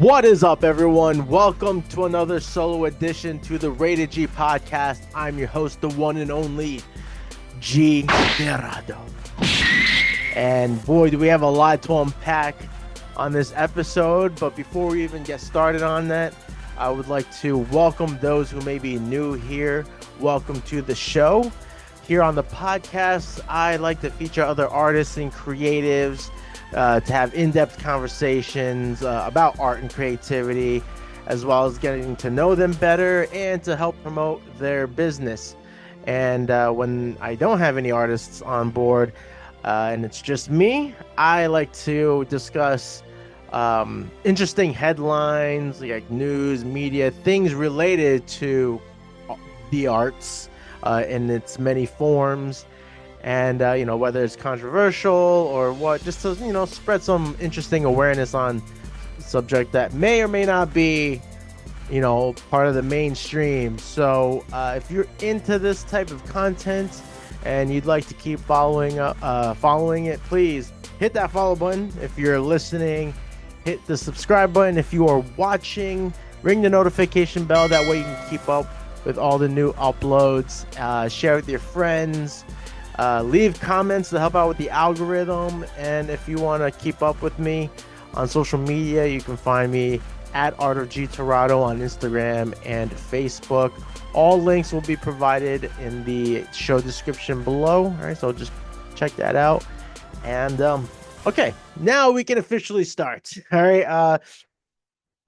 What is up, everyone? Welcome to another solo edition to the Rated G podcast. I'm your host, the one and only G Gerardo. And boy, do we have a lot to unpack on this episode. But before we even get started on that, I would like to welcome those who may be new here. Welcome to the show. Here on the podcast, I like to feature other artists and creatives to have in-depth conversations about art and creativity, as well as getting to know them better and to help promote their business. And when I don't have any artists on board and it's just me, I like to discuss interesting headlines, like news, media, things related to the arts in its many forms. And, whether it's controversial or what, just to, spread some interesting awareness on a subject that may or may not be, part of the mainstream. So if you're into this type of content and you'd like to keep following it, please hit that follow button. If you're listening, hit the subscribe button. If you are watching, ring the notification bell. That way you can keep up with all the new uploads. Share with your friends. Leave comments to help out with the algorithm. And if you want to keep up with me on social media, you can find me at Art of G Torado on Instagram and Facebook. All links will be provided in the show description below. All right, so just check that out. And okay, now we can officially start. All right,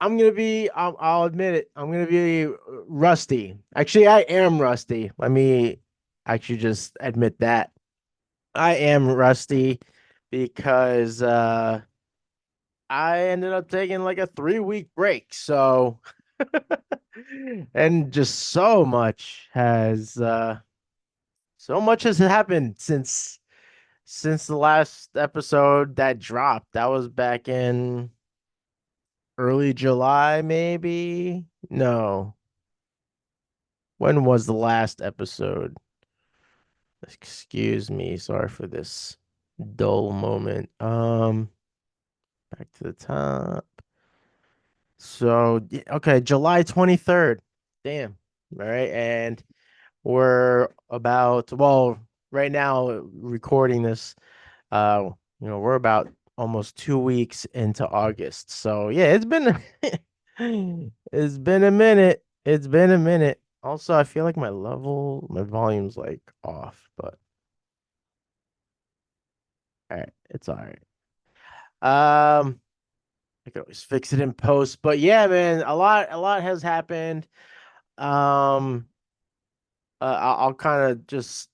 I'll admit it, I'm gonna be rusty. Actually, I am rusty. Let me actually just admit that I am rusty because I ended up taking like a 3-week break. So and just so much has happened since the last episode that dropped. That was back in early July, maybe. No. When was the last episode? Excuse me, sorry for this dull moment. Back to the top. So, okay, July 23rd. Damn. All right, and we're right now recording this, we're about almost 2 weeks into August. So, yeah, it's been it's been a minute. It's been a minute. Also, I feel like my volume's like off, but all right, it's all right. I can always fix it in post, but yeah, man, a lot has happened. Um, I'll kind of just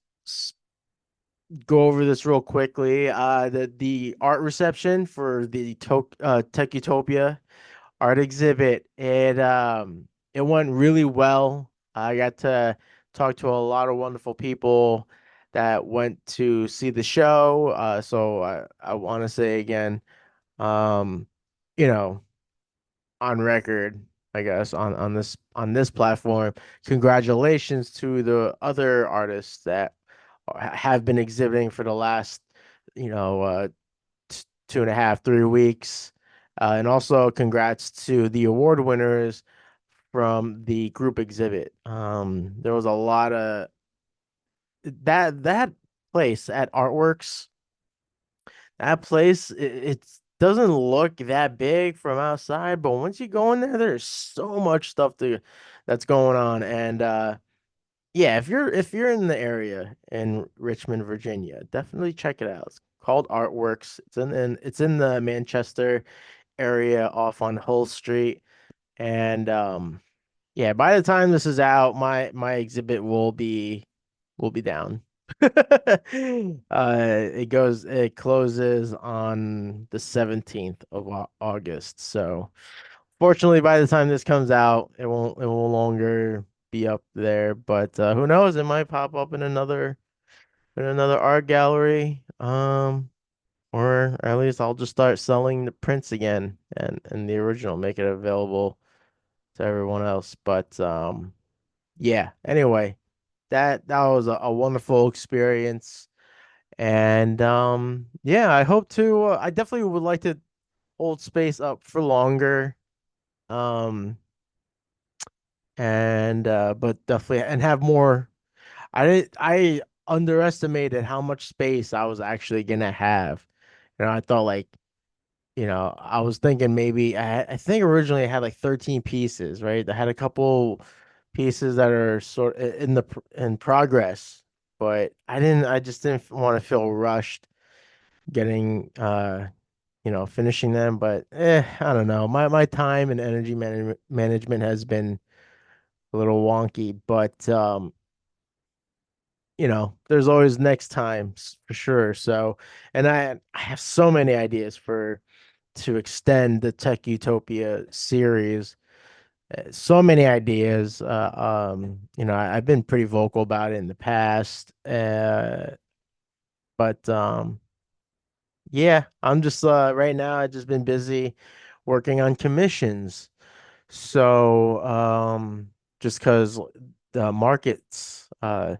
go over this real quickly. The art reception for the Tech Utopia art exhibit, it went really well. I got to talk to a lot of wonderful people that went to see the show. So I want to say again, um, you know, on record, I guess, on this platform, congratulations to the other artists that have been exhibiting for the last, 2.5, 3 weeks. And also congrats to the award winners from the group exhibit. There was a lot of that place at Artworks. That place, it doesn't look that big from outside, but once you go in there, there's so much stuff that's going on. And yeah, if you're in the area in Richmond, Virginia, definitely check it out. It's called Artworks. It's in the Manchester area off on Hull Street. And yeah, by the time this is out, my exhibit will be down. It closes on the 17th of August. So fortunately, by the time this comes out, it will longer be up there. But who knows? It might pop up in another art gallery. Or at least I'll just start selling the prints again and the original, make it available to everyone else. But yeah. Anyway, that was a wonderful experience. And yeah, I definitely would like to hold space up for longer. Um, and but definitely and have more. I underestimated how much space I was actually gonna have. I thought like, I was thinking maybe I think originally I had like 13 pieces, right? I had a couple pieces that are in progress, but I just didn't want to feel rushed getting finishing them, but I don't know. My time and energy management has been a little wonky, but there's always next time for sure. So, and I have so many ideas for to extend the Tech Utopia series. So many ideas. I've been pretty vocal about it in the past. But yeah, I'm just right now I've just been busy working on commissions. So, just because the markets uh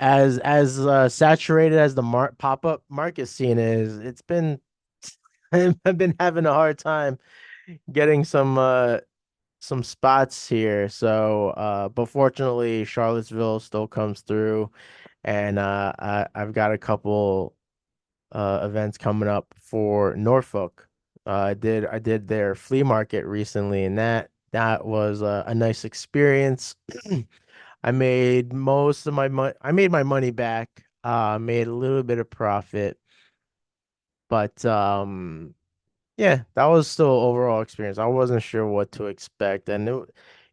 as saturated as the pop-up market scene is, it's been I've been having a hard time getting some spots here. So, but fortunately, Charlottesville still comes through, and I've got a couple events coming up for Norfolk. I did their flea market recently, and that was a nice experience. I made most of my money. I made my money back. Made a little bit of profit, but yeah, that was still overall experience. I wasn't sure what to expect, and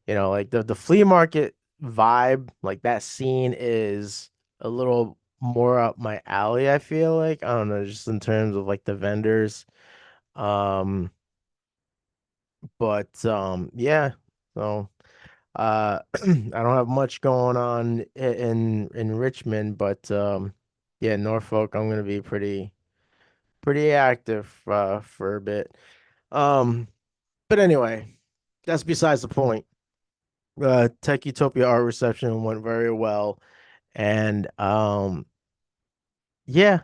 like the flea market vibe, like that scene is a little more up my alley. I feel like I don't know, just in terms of like the vendors. Um, but yeah. So I don't have much going on in Richmond, but yeah, Norfolk, I'm gonna be pretty active for a bit. Um. But anyway, that's besides the point. Tech Utopia art reception went very well, and yeah,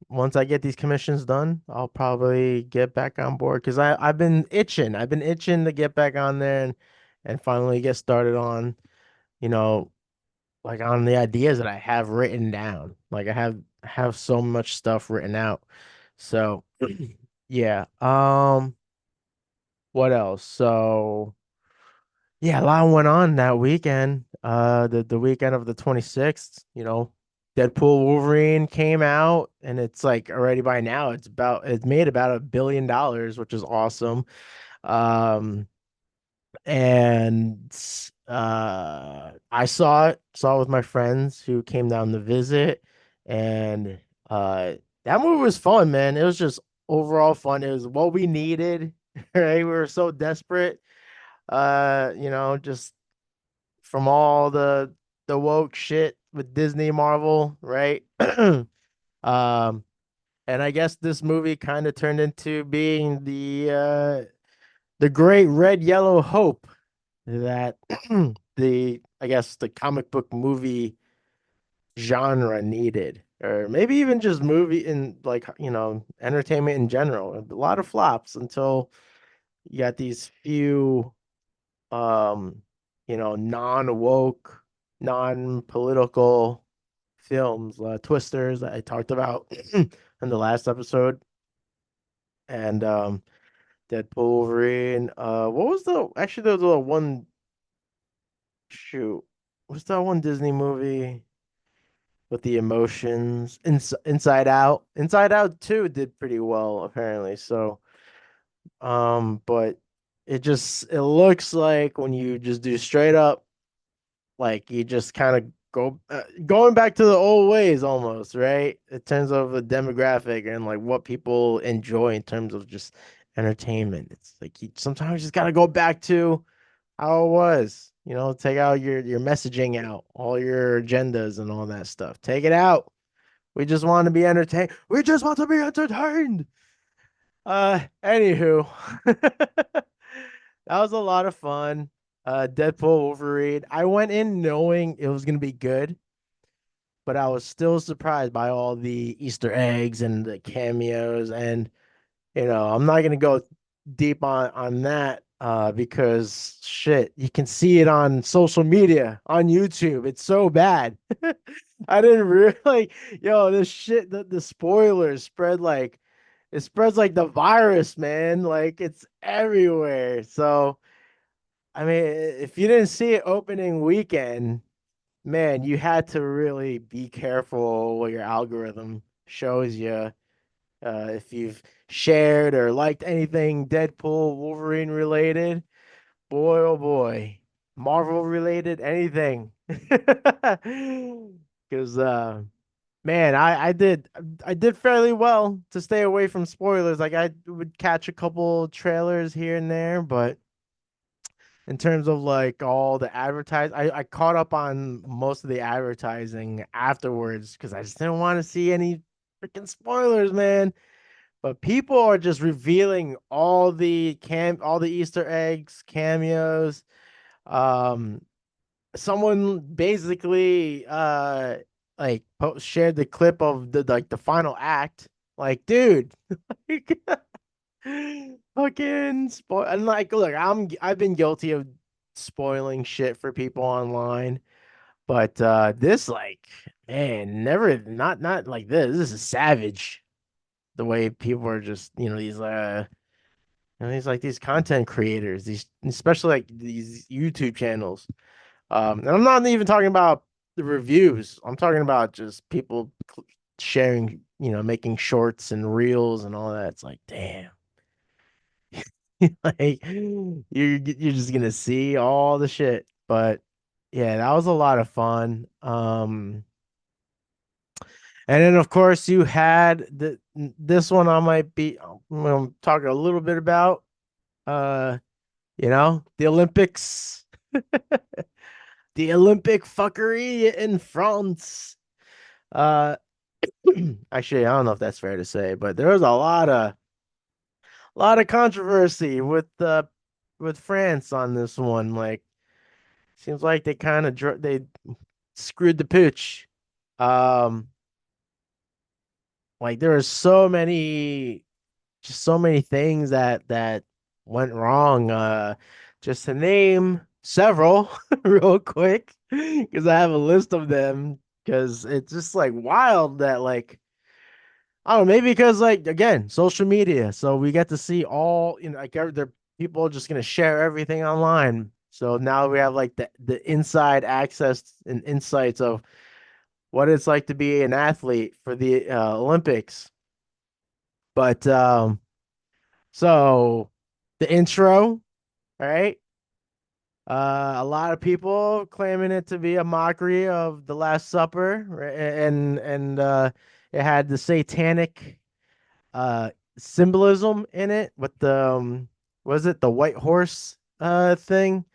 once I get these commissions done, I'll probably get back on board because I've been itching. I've been itching to get back on there and finally get started on, you know, like on the ideas that I have written down. Like I have so much stuff written out. So yeah. What else? So yeah, a lot went on that weekend. The weekend of the 26th, Deadpool Wolverine came out, and it's like already by now it's made about $1 billion, which is awesome. Um, and I saw it with my friends who came down to visit, and uh that movie was fun, man. It was just overall fun. It was what we needed, right? We were so desperate, just from all the woke shit with Disney Marvel, right? Um, and I guess this movie kind of turned into being the great red yellow hope that I guess the comic book movie genre needed, or maybe even just movie in like entertainment in general. A lot of flops until you got these few um, non-woke, non-political films, Twisters that I talked about in the last episode, and Deadpool Wolverine. What was the actually there was the one shoot? What's that one Disney movie with the emotions? Inside Out. Inside Out 2 did pretty well apparently. So, but it looks like when you just do straight up, like you just kind of going back to the old ways almost, right? In terms of the demographic and like what people enjoy in terms of just entertainment. It's like you sometimes just gotta go back to how it was. Take out your messaging out, all your agendas and all that stuff. Take it out. We just want to be entertained. We just want to be entertained. Anywho, that was a lot of fun. Deadpool Wolverine. I went in knowing it was gonna be good, but I was still surprised by all the Easter eggs and the cameos. And I'm not gonna go deep on that because shit, you can see it on social media, on YouTube. It's so bad. I didn't really like, this shit, the spoilers spreads like the virus, man. Like it's everywhere. So, I mean, if you didn't see it opening weekend, man, you had to really be careful what your algorithm shows you. If you've shared or liked anything Deadpool, Wolverine related, boy, oh boy, Marvel related, anything. Because man, I did fairly well to stay away from spoilers. Like I would catch a couple trailers here and there, but in terms of like all the I caught up on most of the advertising afterwards because I just didn't want to see any freaking spoilers, man. But people are just revealing all the Easter eggs, cameos. Um, Someone basically shared the clip of the final act. Like, dude, like, fucking spoil. And like, look, I've been guilty of spoiling shit for people online, but this, like, man, never, not like this. This is savage. The way people are just, these content creators, these especially like these YouTube channels. And I'm not even talking about the reviews. I'm talking about just people sharing, making shorts and reels and all that. It's like, damn. Like you're just gonna see all the shit. But yeah, that was a lot of fun. And then of course you had this one I might be I'm gonna talk a little bit about. Uh, the Olympics, the Olympic fuckery in France. Uh, Actually, I don't know if that's fair to say, but there was a lot of controversy with France on this one. Like, seems like they kind of they screwed the pooch. Um, like there are so many things that went wrong. Just to name several real quick, because I have a list of them. Because it's just like wild that like I don't know, maybe because like again, social media, so we get to see all like people are just gonna share everything online. So now we have like the inside access and insights of what it's like to be an athlete for the Olympics. But so the intro, right? A lot of people claiming it to be a mockery of the Last Supper, right? And it had the satanic symbolism in it with the was it the white horse thing?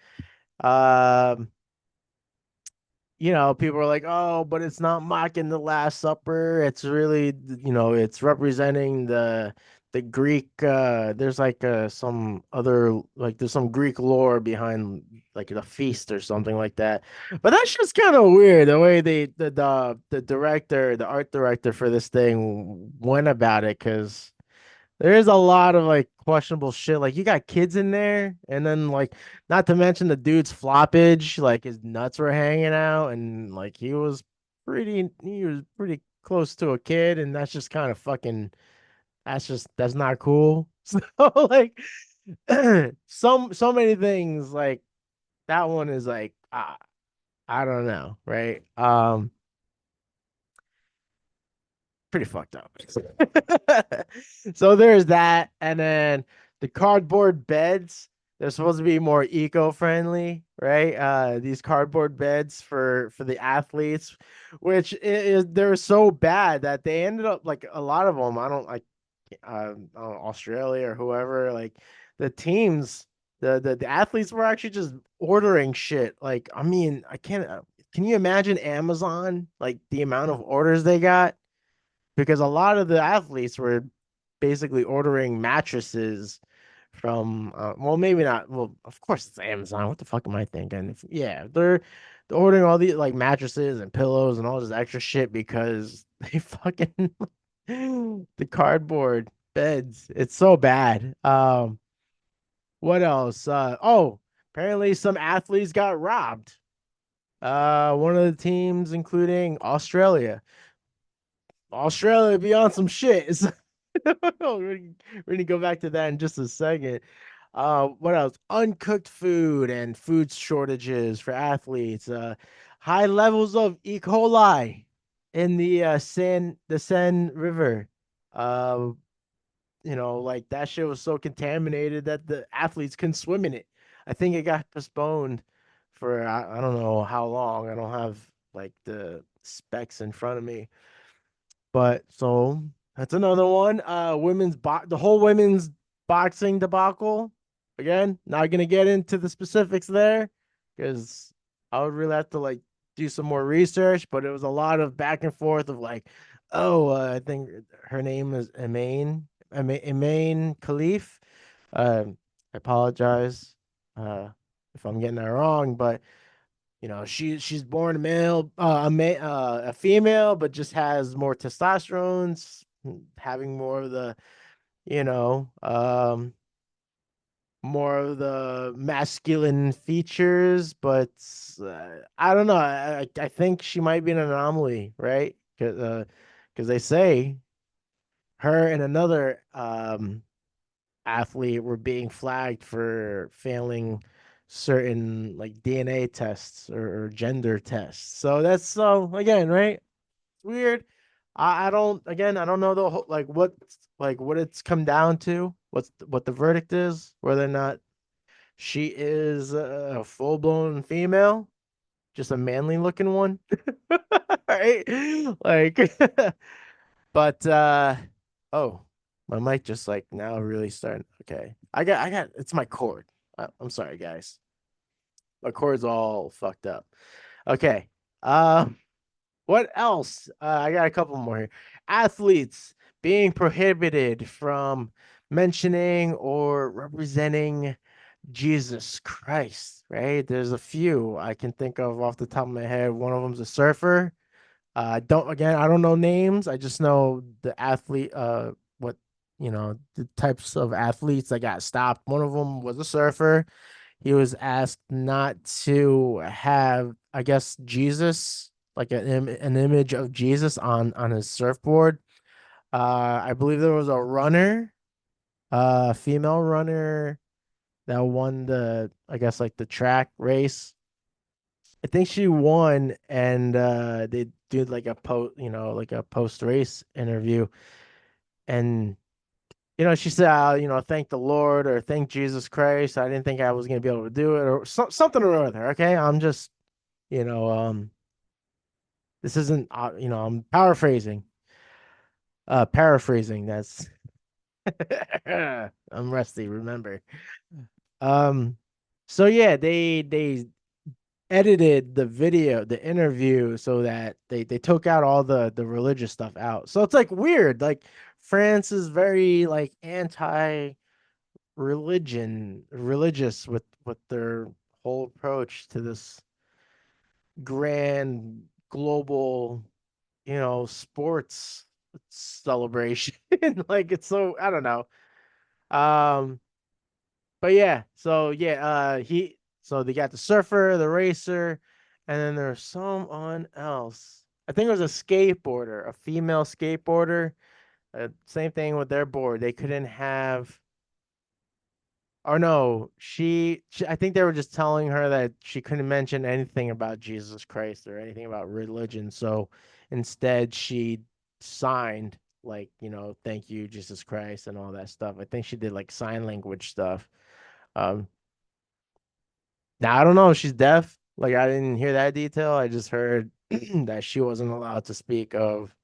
Um, people are like, "Oh, but it's not mocking the Last Supper. It's really, it's representing the Greek there's like some other like there's some Greek lore behind like the feast or something like that. But that's just kind of weird the way the director, the art director for this thing went about it because there is a lot of like questionable shit. Like you got kids in there, and then like not to mention the dude's floppage, like his nuts were hanging out, and like he was pretty close to a kid, and that's just kind of fucking that's not cool. So like so many things like that one is like I don't know, right? Pretty fucked up. So there's that, and then the cardboard beds. They're supposed to be more eco-friendly, right? These cardboard beds for the athletes, which is they're so bad that they ended up like a lot of them. I don't know, Australia or whoever, like the teams, the athletes were actually just ordering shit. Like, I mean, I can't. Can you imagine Amazon? Like the amount of orders they got? Because a lot of the athletes were basically ordering mattresses from well maybe not, well of course it's Amazon, what the fuck am I thinking? Yeah, ordering all these like mattresses and pillows and all this extra shit because they fucking the cardboard beds. It's so bad. What else? Apparently some athletes got robbed. One of the teams, including Australia. Australia be on some shit. We're gonna go back to that in just a second. What else? Uncooked food and food shortages for athletes. High levels of E. coli in the Seine River. Uh, like that shit was so contaminated that the athletes couldn't swim in it. I think it got postponed for I don't know how long. I don't have like the specs in front of me. But so that's another one. The whole women's boxing debacle. Again, not gonna get into the specifics there because I would really have to like do some more research. But it was a lot of back and forth of like, oh, I think her name is Emaine Khalif. I apologize if I'm getting that wrong, but she's born a male, a female, but just has more testosterone, having more of the, you know, more of the masculine features. But I don't know. I think she might be an anomaly, right? Because they say her and another athlete were being flagged for failing certain like DNA tests or gender tests. So that's so again, right? It's weird. I don't know the whole what it's come down to. What the verdict is, whether or not she is a full blown female, just a manly looking one, right? Like, but oh, my mic just like now really starting. Okay, I got it's my cord. I'm sorry, guys. My cord's all fucked up. Okay. Uh, what else? I got a couple more here. Athletes being prohibited from mentioning or representing Jesus Christ, right? There's a few I can think of off the top of my head. One of them's a surfer. I don't know names. I just know the athlete, what, the types of athletes that got stopped. One of them was a surfer. He was asked not to have, I guess, Jesus, like an image of Jesus on his surfboard. I believe there was a runner, female runner that won I guess, like the track race. I think she won, and they did like like a post race interview, and she said, thank the Lord or thank Jesus Christ. I didn't think I was gonna be able to do it or something or other. Okay, I'm just, you know, this isn't, I'm paraphrasing. That's I'm rusty. Remember, um, so yeah, they edited the interview so that they took out all the religious stuff out. So it's like weird. Like France is very like religious with their whole approach to this grand global, sports celebration. Like it's so I don't know. Um But yeah, so they got the surfer, the racer, and then there's someone else. I think it was a skateboarder, a female skateboarder. Same thing with their board. They couldn't have, or no, I think they were just telling her that she couldn't mention anything about Jesus Christ or anything about religion. So instead, she signed like, thank you, Jesus Christ, and all that stuff. I think she did like sign language stuff. Um, Now I don't know if she's deaf. Like I didn't hear that detail. I just heard that she wasn't allowed to speak of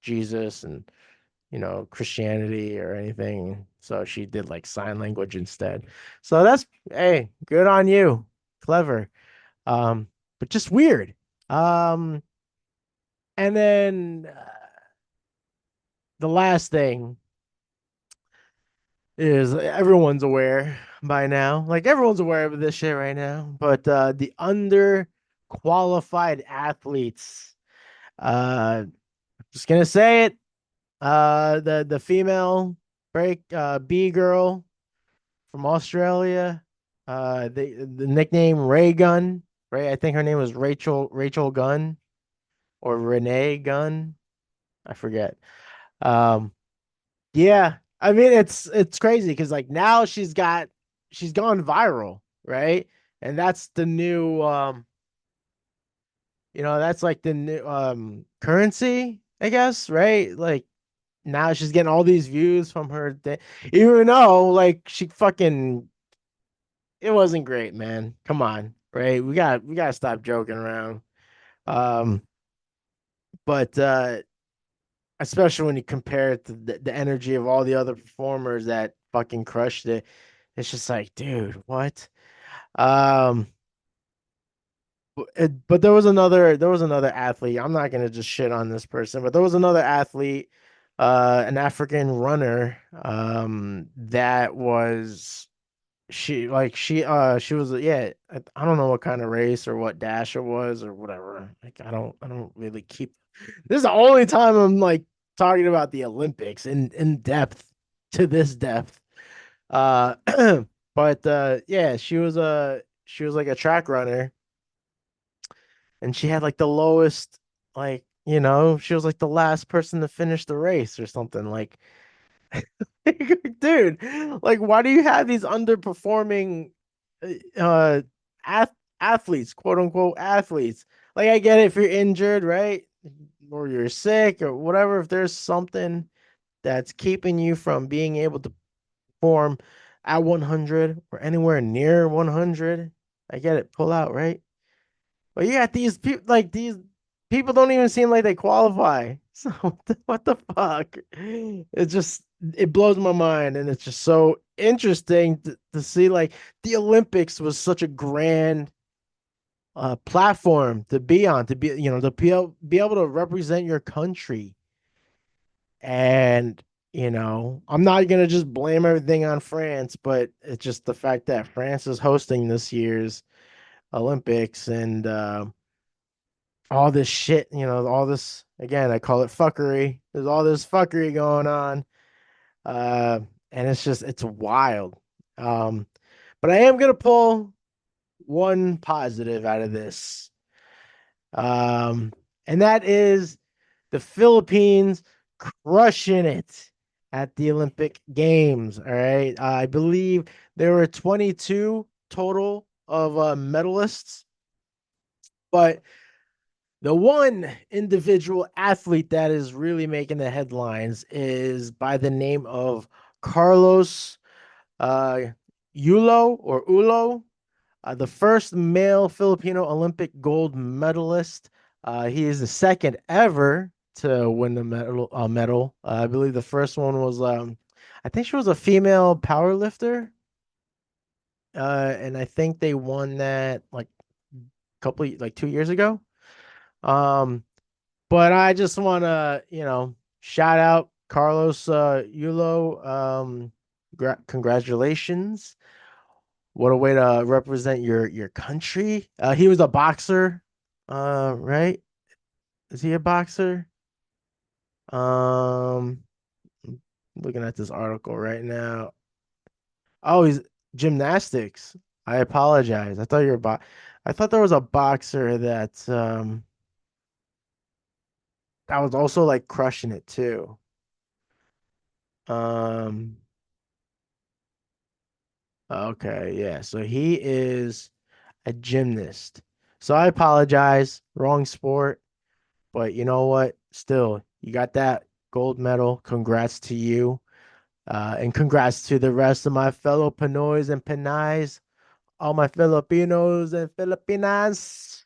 Jesus and Christianity or anything. So she did like sign language instead. So that's hey, good on you. Clever. But just weird. Um and then the last thing is everyone's aware by now. Like everyone's aware of this shit right now. But the under qualified athletes. Uh, just gonna say it. The female break B girl from Australia. The nickname Ray Gun. Ray, I think her name was Rachel Gunn or Renee Gunn. I forget. Um, yeah, I mean it's crazy because like now she's gone viral, right? And that's the new that's like the new currency, I guess, right? Like now she's getting all these views from her even though like she fucking it wasn't great, man. Come on, right? We got to stop joking around. Um but especially when you compare it to the energy of all the other performers that fucking crushed it. It's just like, dude, what? Um, but there was another athlete. I'm not gonna just shit on this person, but there was another athlete, an African runner, that was she was yeah, I don't know what kind of race or what dash it was or whatever. Like I don't really keep. This is the only time I'm like talking about the Olympics in depth to this depth. Uh, but yeah, she was like a track runner, and she had like the lowest, like she was like the last person to finish the race or something. Like, dude, like why do you have these underperforming uh ath athletes, quote unquote athletes? Like I get it if you're injured, right? Or you're sick or whatever, if there's something that's keeping you from being able to perform at 100 or anywhere near 100, I get it, pull out, right? But you got these people, like these people don't even seem like they qualify. So what the fuck? It blows my mind, and it's just so interesting to see like the Olympics was such a grand platform to be on, to be be able to represent your country. And I'm not gonna just blame everything on France, but it's just the fact that France is hosting this year's Olympics and all this shit, all this again, I call it fuckery. There's all this fuckery going on. Uh, and it's wild. Um, but I am gonna pull one positive out of this. Um, and that is the Philippines crushing it at the Olympic Games. All right. I believe there were 22 total of medalists, but the one individual athlete that is really making the headlines is by the name of Carlos uh, Ulo, the first male Filipino Olympic gold medalist. He is the second ever to win the medal. I believe the first one was, I think she was a female power lifter. And I think they won that like like 2 years ago. Um, But I just want to, shout out Carlos Yulo. Congratulations. What a way to represent your country. He was a boxer, right? Is he a boxer? Um, looking at this article right now. Oh, he's gymnastics. I apologize. I thought there was a boxer that was also like crushing it too. Um, Okay, yeah. So he is a gymnast. So I apologize. Wrong sport. But you know what? Still, you got that gold medal. Congrats to you. And congrats to the rest of my fellow Pinoys and Pinays, all my Filipinos and Filipinas.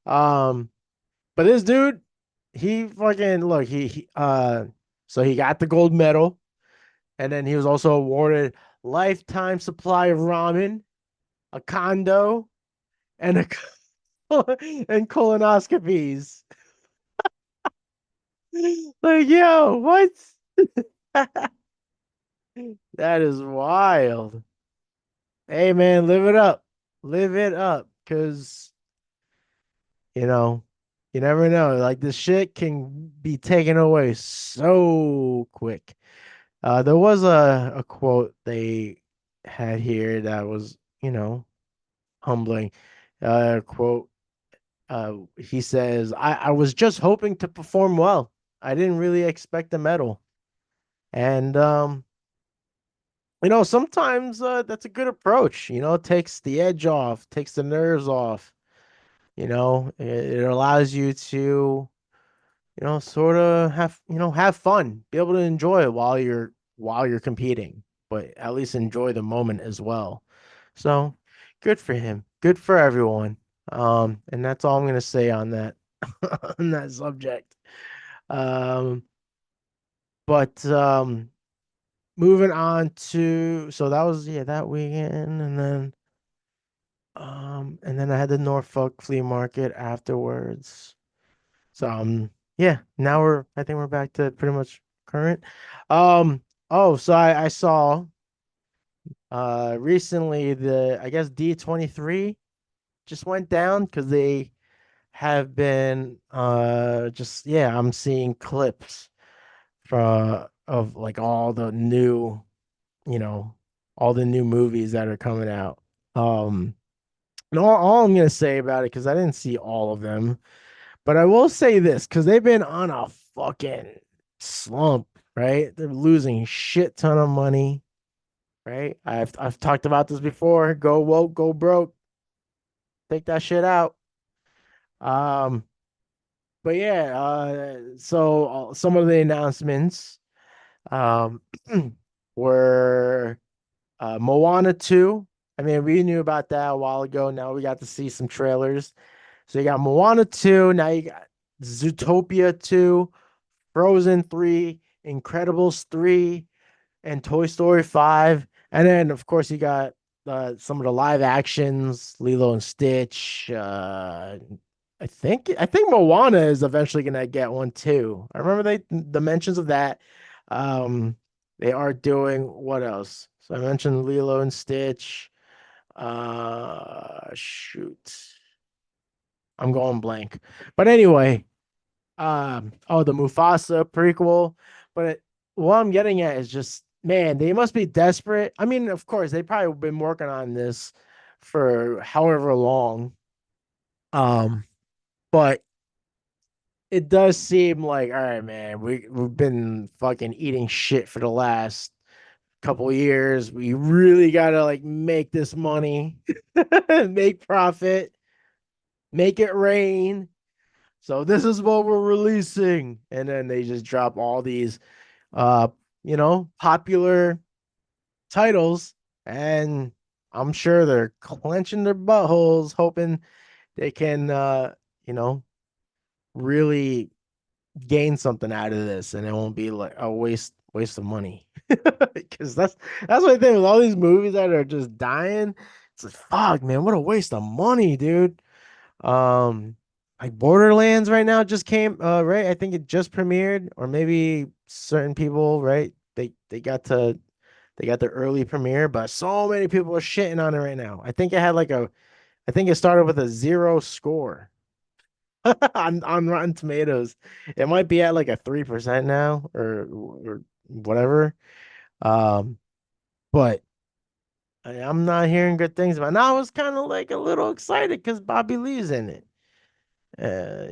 Um, but this dude, he fucking look, so he got the gold medal, and then he was also awarded lifetime supply of ramen, a condo, and a and colonoscopies. Like, yo, what? That is wild. Hey man, live it up. Live it up. Cause You know, you never know. Like this shit can be taken away so quick. There was a quote they had here that was, humbling. Quote, he says, I was just hoping to perform well. I didn't really expect a medal. And sometimes that's a good approach. It takes the edge off, takes the nerves off. It allows you to, sort of have fun, be able to enjoy it while you're competing, but at least enjoy the moment as well. So good for him. Good for everyone. And that's all I'm gonna say on that on that subject. Um, but moving on to so that was that weekend, and then I had the Norfolk flea market afterwards. So yeah, now I think we're back to pretty much current. Um oh, so I saw recently the I guess D23 just went down because they have been just I'm seeing clips from of like you know all the new movies that are coming out. And all I'm gonna say about it, because I didn't see all of them, but I will say this because they've been on a fucking slump, right? They're losing shit ton of money, right? I've talked about this before. Go woke, go broke, take that shit out. Um, but yeah, so some of the announcements um were Moana 2. I mean, we knew about that a while ago. Now we got to see some trailers. So you got Moana 2, now you got Zootopia 2, Frozen 3, Incredibles 3, and Toy Story 5. And then, of course, you got some of the live actions, Lilo and Stitch. I think Moana is eventually gonna get one too. I remember the mentions of that. Um, they are doing what else? So I mentioned Lilo and Stitch. Shoot, I'm going blank. But anyway, the Mufasa prequel. But what I'm getting at is just, man, they must be desperate. I mean, of course, they probably been working on this for however long. Um, but it does seem like, all right, man, we've been fucking eating shit for the last couple of years. We really gotta like make this money, make profit, make it rain. So this is what we're releasing. And then they just drop all these uh, popular titles, and I'm sure they're clenching their buttholes, hoping they can, you know, really gain something out of this, and it won't be like a waste of money. Because that's what I think with all these movies that are just dying. It's like, fuck, man, what a waste of money, dude. Um, like Borderlands right now just came, right? I think it just premiered, or maybe certain people, right? They got the early premiere, but so many people are shitting on it right now. I think it started with a zero score on Rotten Tomatoes. It might be at like a 3% now or whatever. Um, but I'm not hearing good things about it. Now I was kind of like a little excited because Bobby Lee's in it.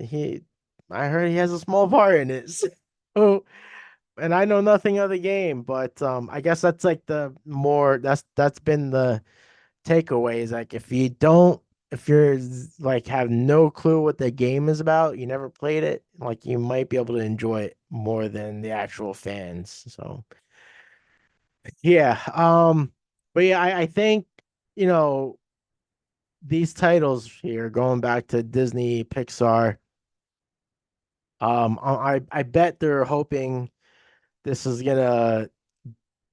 He, I heard he has a small part in it. So, and I know nothing of the game, but I guess that's like that's been the takeaways. Like if you're like have no clue what the game is about, you never played it, like you might be able to enjoy it more than the actual fans. So yeah, but yeah, I think you know these titles here going back to Disney, Pixar. I bet they're hoping this is gonna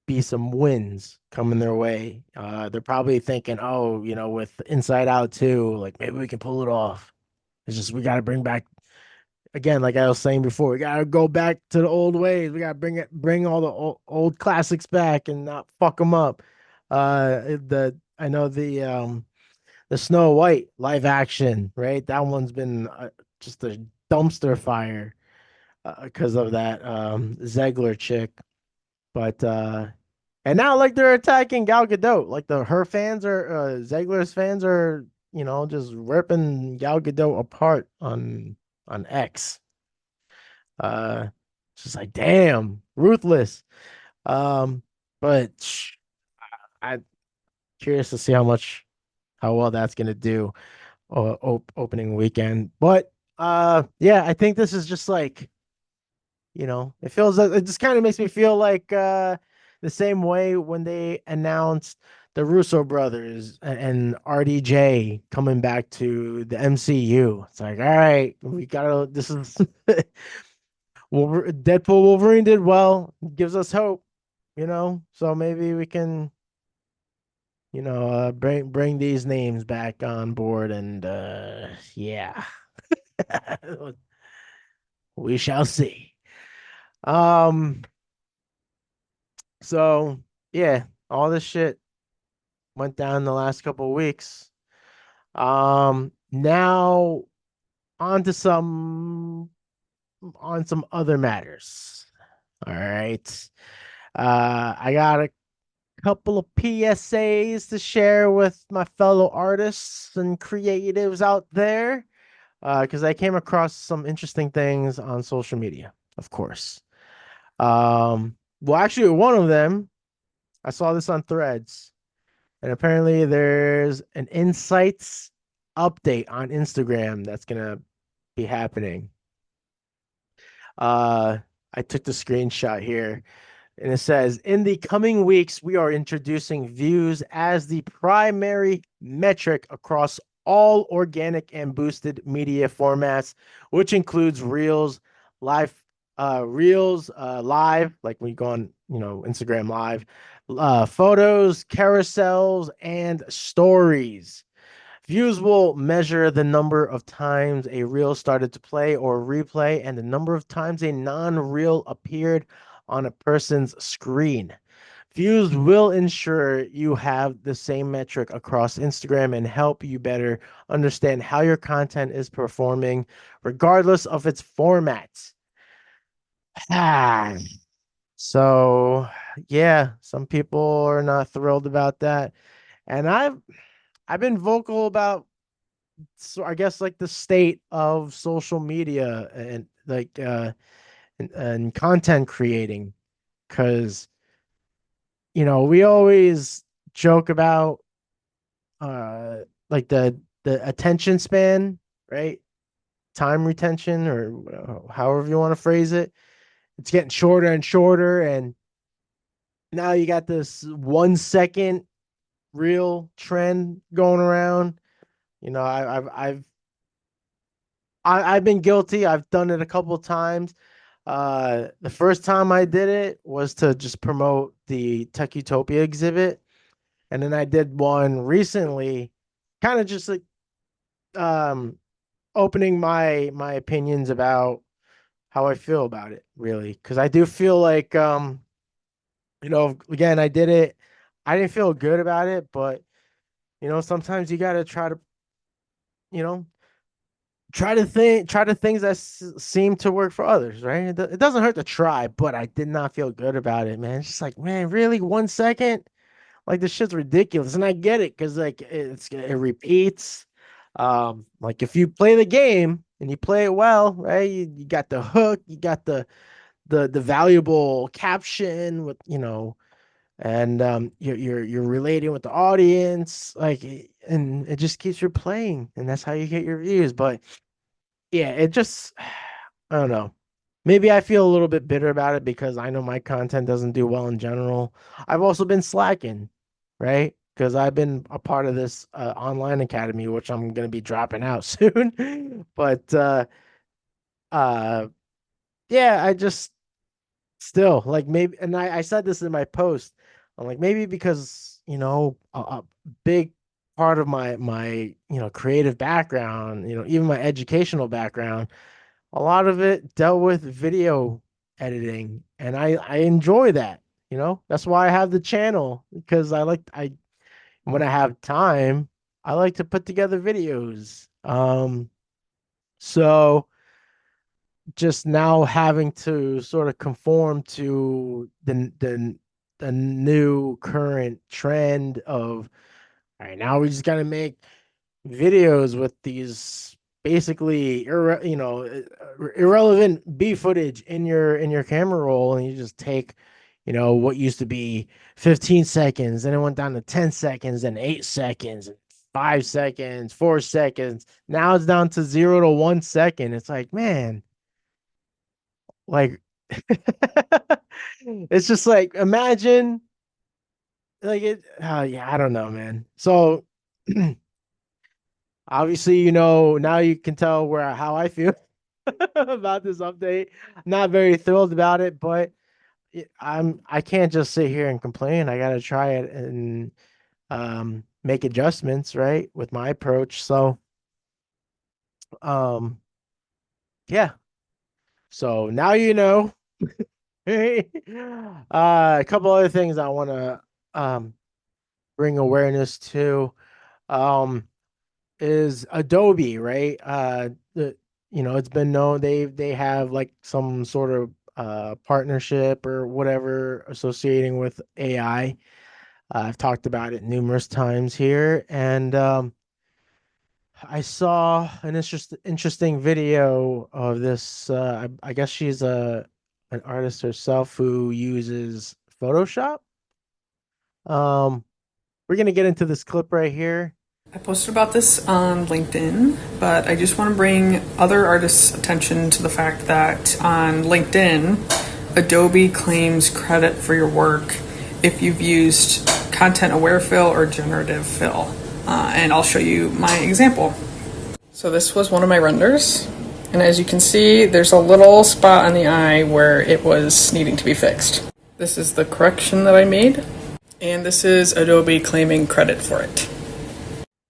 be some wins coming their way. They're probably thinking, oh, with Inside Out 2, like maybe we can pull it off. It's just we got to bring back again, like I was saying before, we got to go back to the old ways. We got to bring all the old classics back and not fuck them up. The I know the Snow White live action, right? That one's been just a dumpster fire because of that Zegler chick. But and now like they're attacking Gal Gadot. Like the her fans are Zegler's fans are, just ripping Gal Gadot apart on X. Uh it's just like damn, ruthless. Um but I'm curious to see how well that's gonna do opening weekend. But yeah, I think this is just like, it feels it just kind of makes me feel like the same way when they announced the Russo brothers and RDJ coming back to the MCU. It's like, all right, we gotta this is Deadpool Wolverine did well, gives us hope, so maybe we can, bring these names back on board and yeah. We shall see. Um, so yeah, all this shit went down the last couple of weeks. Now on to some other matters. All right. I got a couple of PSAs to share with my fellow artists and creatives out there. Because I came across some interesting things on social media, of course. Well, actually, one of them, I saw this on Threads, and apparently there's an insights update on Instagram that's gonna be happening. Uh, I took the screenshot here. And it says, in the coming weeks, we are introducing views as the primary metric across all organic and boosted media formats, which includes live, like when you go on, Instagram live, photos, carousels, and stories. Views will measure the number of times a reel started to play or replay and the number of times a non-reel appeared on a person's screen. Views will ensure you have the same metric across Instagram and help you better understand how your content is performing, regardless of its format. Ah, so yeah, some people are not thrilled about that. And I've been vocal about, so I guess like the state of social media and like and content creating, because we always joke about uh like the attention span, right? Time retention, or however you want to phrase it. It's getting shorter and shorter, and now you got this 1 second real trend going around. I've been guilty. I've done it a couple of times. The first time I did it was to just promote the Tech Utopia exhibit, and then I did one recently, kind of just like um opening my opinions about how I feel about it, really, because I do feel like again, I did it. I didn't feel good about it, but sometimes you gotta try to you know try to things that seem to work for others, right? It doesn't hurt to try, but I did not feel good about it, man. It's just like, man, really, 1 second? Like this shit's ridiculous, and I get it because like it repeats. Like if you play the game and you play it well, right? You got the hook, you got the valuable caption with and you're relating with the audience, like, and it just keeps replaying, and that's how you get your views. But yeah, it just I don't know. Maybe I feel a little bit bitter about it because I know my content doesn't do well in general. I've also been slacking, right? Because I've been a part of this online academy, which I'm gonna be dropping out soon. But uh yeah, I just still like maybe, and I said this in my post. I'm like, maybe because a big part of my creative background, even my educational background, a lot of it dealt with video editing, and I enjoy that. That's why I have the channel, because I when I have time, I like to put together videos. So just now having to sort of conform to the new current trend of, all right, now we just gotta make videos with these basically irrelevant B footage in your camera roll, and you just take, what used to be 15 seconds, and it went down to 10 seconds, and 8 seconds, and 5 seconds, 4 seconds. Now it's down to 0 to 1 second. It's like, man, like it's just like, imagine, like it. Yeah, I don't know, man. So obviously, now you can tell where how I feel about this update. Not very thrilled about it, but I can't just sit here and complain. I gotta try it and make adjustments, right, with my approach. So um yeah. So now you know. A couple other things I wanna bring awareness to. Um is Adobe, right? It's been known they have like some sort of partnership or whatever associating with AI. I've talked about it numerous times here, and I saw an interesting video of this. I guess she's a an artist herself who uses Photoshop. Um, we're gonna get into this clip right here. I posted about this on LinkedIn, but I just want to bring other artists' attention to the fact that on LinkedIn, Adobe claims credit for your work if you've used content aware fill or generative fill. And I'll show you my example. So this was one of my renders. And as you can see, there's a little spot on the eye where it was needing to be fixed. This is the correction that I made. And this is Adobe claiming credit for it.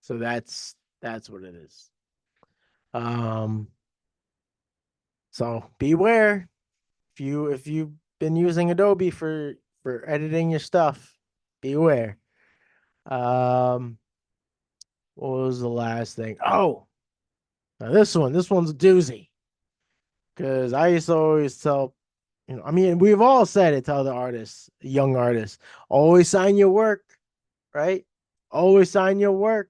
So that's what it is. So beware if you've been using Adobe for editing your stuff, beware. Um, what was the last thing? Oh, now this one's a doozy. Because I used to always tell, I mean, we've all said it to other artists, young artists, always sign your work, right? Always sign your work.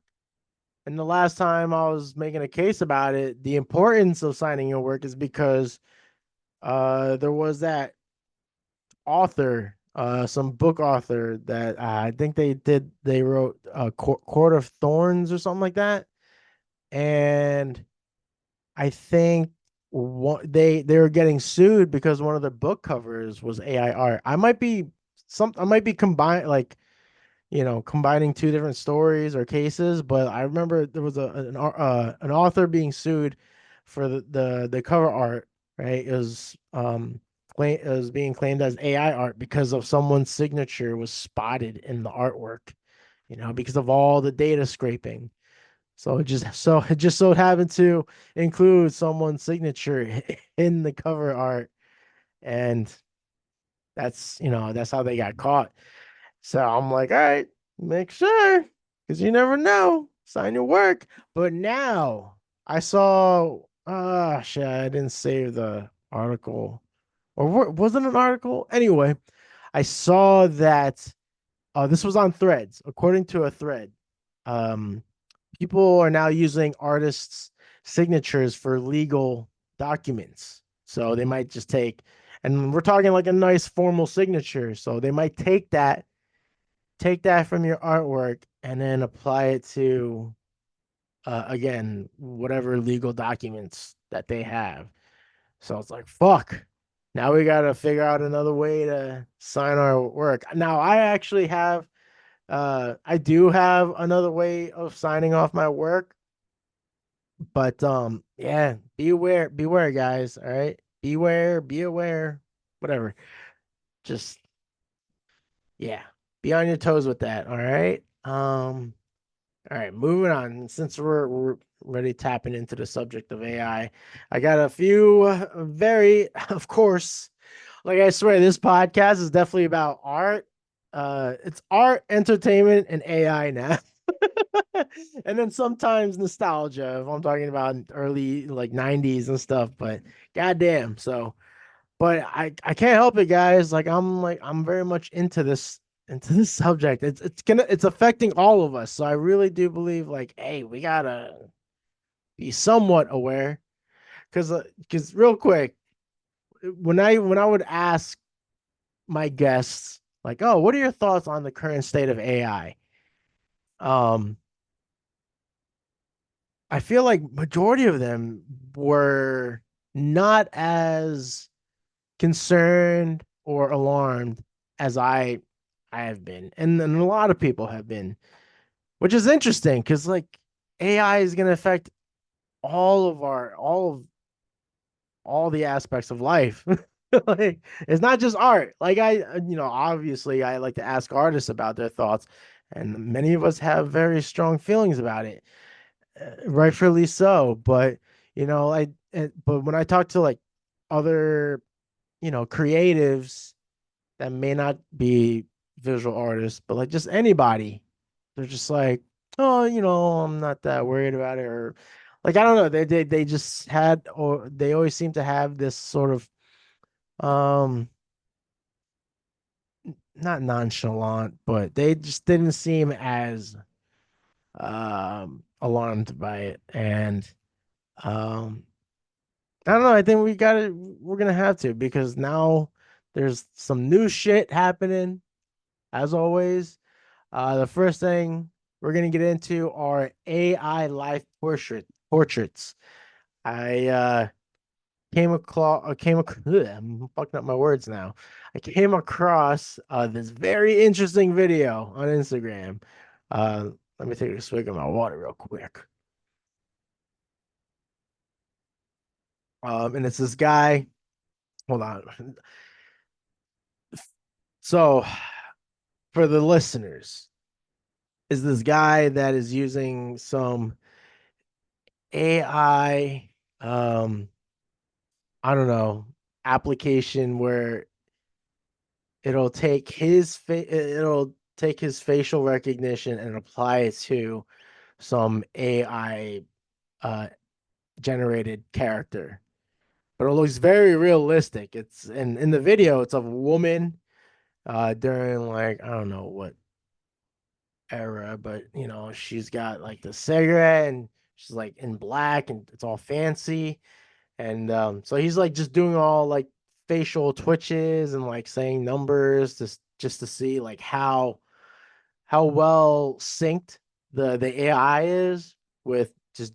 And the last time I was making a case about it, the importance of signing your work is because there was that author, some book author that I think they wrote Court of Thorns or something like that. And I think they were getting sued because one of their book covers was AI art. I might be combined, like, combining two different stories or cases, but I remember there was an author being sued for the cover art, right? It was being claimed as AI art because of someone's signature was spotted in the artwork, because of all the data scraping. So it just so happened to include someone's signature in the cover art, and that's how they got caught. So I'm like, all right, make sure, because you never know. Sign your work. But now I saw, shit, I didn't save the article. Or wasn't an article? Anyway, I saw that this was on Threads. According to a thread, um, people are now using artists' signatures for legal documents. So they might just and we're talking like a nice formal signature. So they might take that from your artwork and then apply it to again, whatever legal documents that they have. So it's like, fuck, now we got to figure out another way to sign our work. Now I do have another way of signing off my work, but yeah, beware guys, all right? Beware, be aware, whatever. Just, yeah, be on your toes with that, all right? All right, moving on. Since we're already tapping into the subject of AI, I got a few very, of course, like I swear, this podcast is definitely about art. It's art, entertainment, and AI now. And then sometimes nostalgia if I'm talking about early like 90s and stuff, but goddamn. So, but I can't help it, guys. I'm very much into this subject. It's affecting all of us. So I really do believe like, hey, we gotta be somewhat aware. Because real quick, when I would ask my guests like, oh, what are your thoughts on the current state of AI? Um, I feel like majority of them were not as concerned or alarmed as I have been, and then a lot of people have been, which is interesting because like AI is going to affect all the aspects of life. Like it's not just art. Like obviously I like to ask artists about their thoughts, and many of us have very strong feelings about it, rightfully so. But but when I talk to like other creatives that may not be visual artists, but like just anybody, they're just like, oh, I'm not that worried about it, or like I don't know, they just had, or they always seem to have this sort of um not nonchalant, but they just didn't seem as alarmed by it. And um I don't know, I think we're gonna have to, because now there's some new shit happening as always. The first thing we're gonna get into are AI life portraits. I I'm fucking up my words now. I came across this very interesting video on Instagram. Let me take a swig of my water real quick. And it's this guy. Hold on. So, for the listeners, is this guy that is using some AI, I don't know, application where it'll take his facial recognition and apply it to some AI generated character. But it looks very realistic. It's in the video, it's of a woman during like I don't know what era, but she's got like the cigarette and she's like in black and it's all fancy. And so he's like just doing all like facial twitches and like saying numbers just to see like how well synced the AI is with just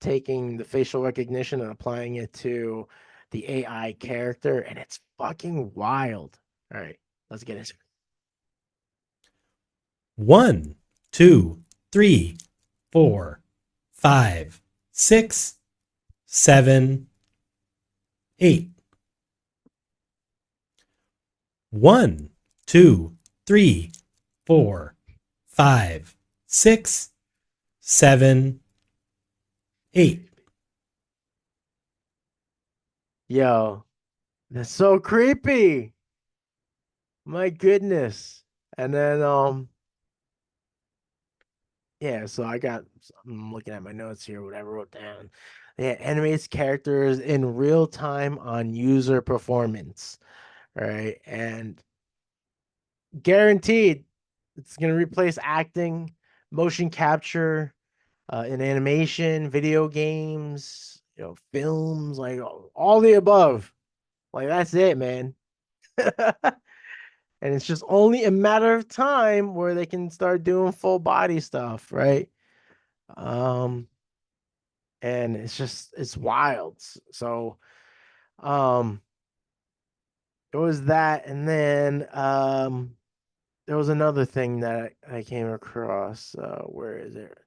taking the facial recognition and applying it to the AI character, and it's fucking wild. All right, let's get into it. 1, 2, 3, 4, 5, 6, 7, 8. 1, 2, 3, 4, 5, 6, 7, 8. Yo, that's so creepy. My goodness. And then yeah, so I'm looking at my notes here, whatever I wrote down. Yeah, animates characters in real time on user performance. All right. And guaranteed it's gonna replace acting, motion capture, in animation, video games, films, like all the above. Like that's it, man. And it's just only a matter of time where they can start doing full body stuff, right? Um, and it's wild. So, um, it was that, and then there was another thing that I came across. Where is it?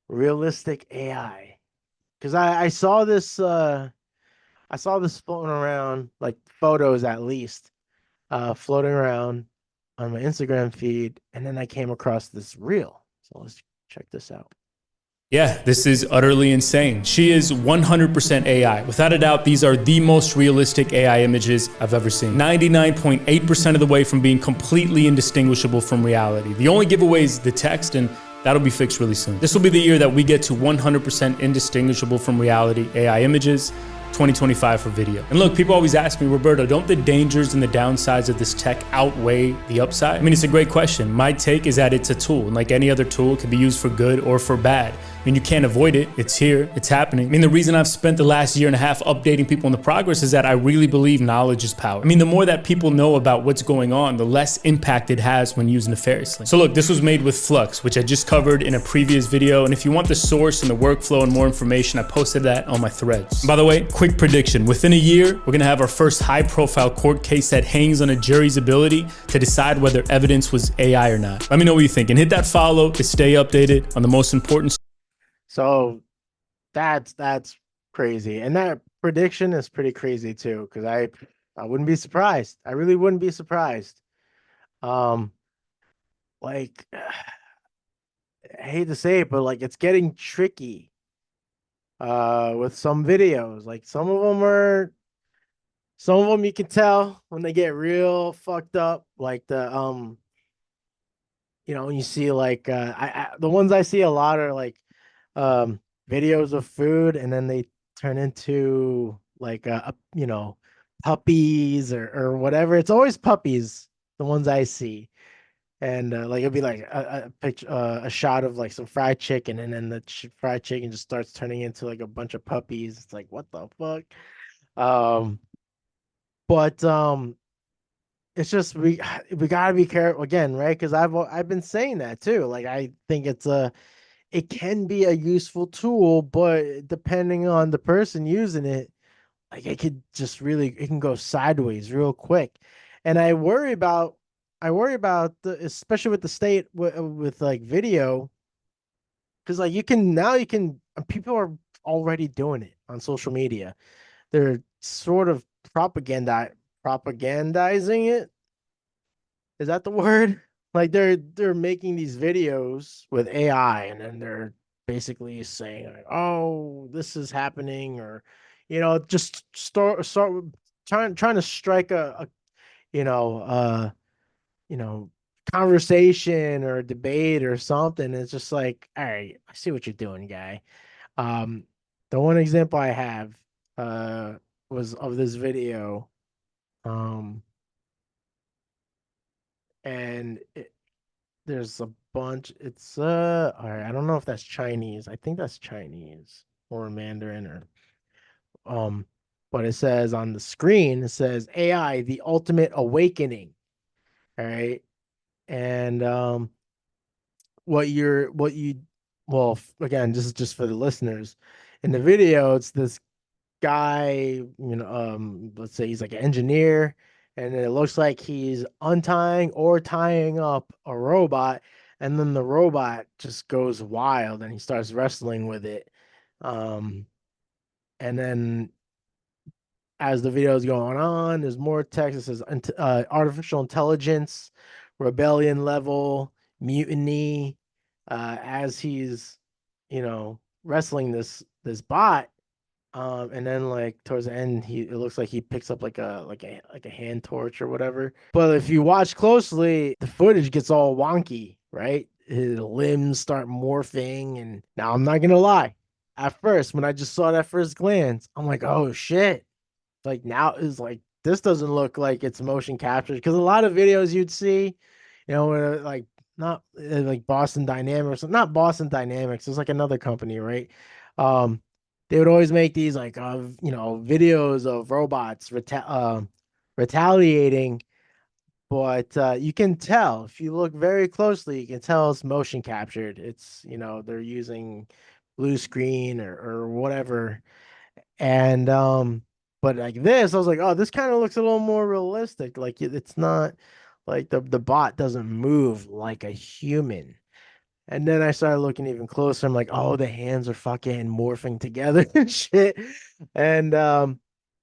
Realistic AI. Because I saw this floating around, like photos at least, floating around on my Instagram feed, and then I came across this reel. So let's check this out. Yeah, this is utterly insane. She is 100% AI. Without a doubt, these are the most realistic AI images I've ever seen. 99.8% of the way from being completely indistinguishable from reality. The only giveaway is the text, and That'll be fixed really soon. This will be the year that we get to 100% indistinguishable from reality AI images. 2025 for video. And look, people always ask me, Roberto, don't the dangers and the downsides of this tech outweigh the upside? I mean, it's a great question. My take is that it's a tool, and like any other tool, it can be used for good or for bad. I mean, you can't avoid it. It's here, it's happening. I mean, the reason I've spent the last year and a half updating people on the progress is that I really believe knowledge is power. I mean, the more that people know about what's going on, the less impact it has when used nefariously. So look, this was made with Flux, which I just covered in a previous video. And if you want the source and the workflow and more information, I posted that on my threads. And by the way, quick prediction. Within a year, we're gonna have our first high-profile court case that hangs on a jury's ability to decide whether evidence was AI or not. Let me know what you think, and hit that follow to stay updated on the most important. So that's crazy. And that prediction is pretty crazy too, because I wouldn't be surprised. I really wouldn't be surprised. Like I hate to say it, but like it's getting tricky with some videos. Like some of them you can tell when they get real fucked up, like the you know, when you see like the ones I see a lot are like videos of food, and then they turn into like you know, puppies or whatever. It's always puppies, the ones I see. And like it'll be like a picture, a shot of like some fried chicken, and then the fried chicken just starts turning into like a bunch of puppies. It's like, what the fuck? But it's just we gotta be careful again, right? Because I've been saying that too. Like I think it can be a useful tool, but depending on the person using it, like it can go sideways real quick. And I worry about especially with the state with like video, because like people are already doing it on social media. They're sort of propagandizing it. Is that the word? Like they're making these videos with AI, and then they're basically saying like, oh, this is happening, or you know, just start trying to strike a you know conversation or debate or something. It's just like, all right, I see what you're doing, guy. The one example I have was of this video, and there's a bunch. It's all right, I don't know if that's Chinese. I think that's Chinese or Mandarin or but it says on the screen, it says AI, the ultimate awakening. All right. And well, again, this is just for the listeners. In the video, it's this guy, you know, let's say he's like an engineer, and it looks like he's untying or tying up a robot, and then the robot just goes wild and he starts wrestling with it. And then as the video is going on, there's more text. It says artificial intelligence, rebellion level, mutiny, as he's, you know, wrestling this bot. And then like towards the end, it looks like he picks up like a hand torch or whatever. But if you watch closely, the footage gets all wonky, right? His limbs start morphing, and now I'm not gonna lie. At first, when I just saw that first glance, I'm like, oh shit. Like now is like, this doesn't look like it's motion captured, because a lot of videos you'd see, you know, where like not like Boston Dynamics, not Boston Dynamics, it's like another company, right? They would always make these like you know, videos of robots retaliating, but you can tell if you look very closely, you can tell it's motion captured. It's, you know, they're using blue screen or whatever. And but like this, I was like, oh, this kind of looks a little more realistic. Like it's not like the bot doesn't move like a human. And then I started looking even closer. I'm like, oh, the hands are fucking morphing together and shit. And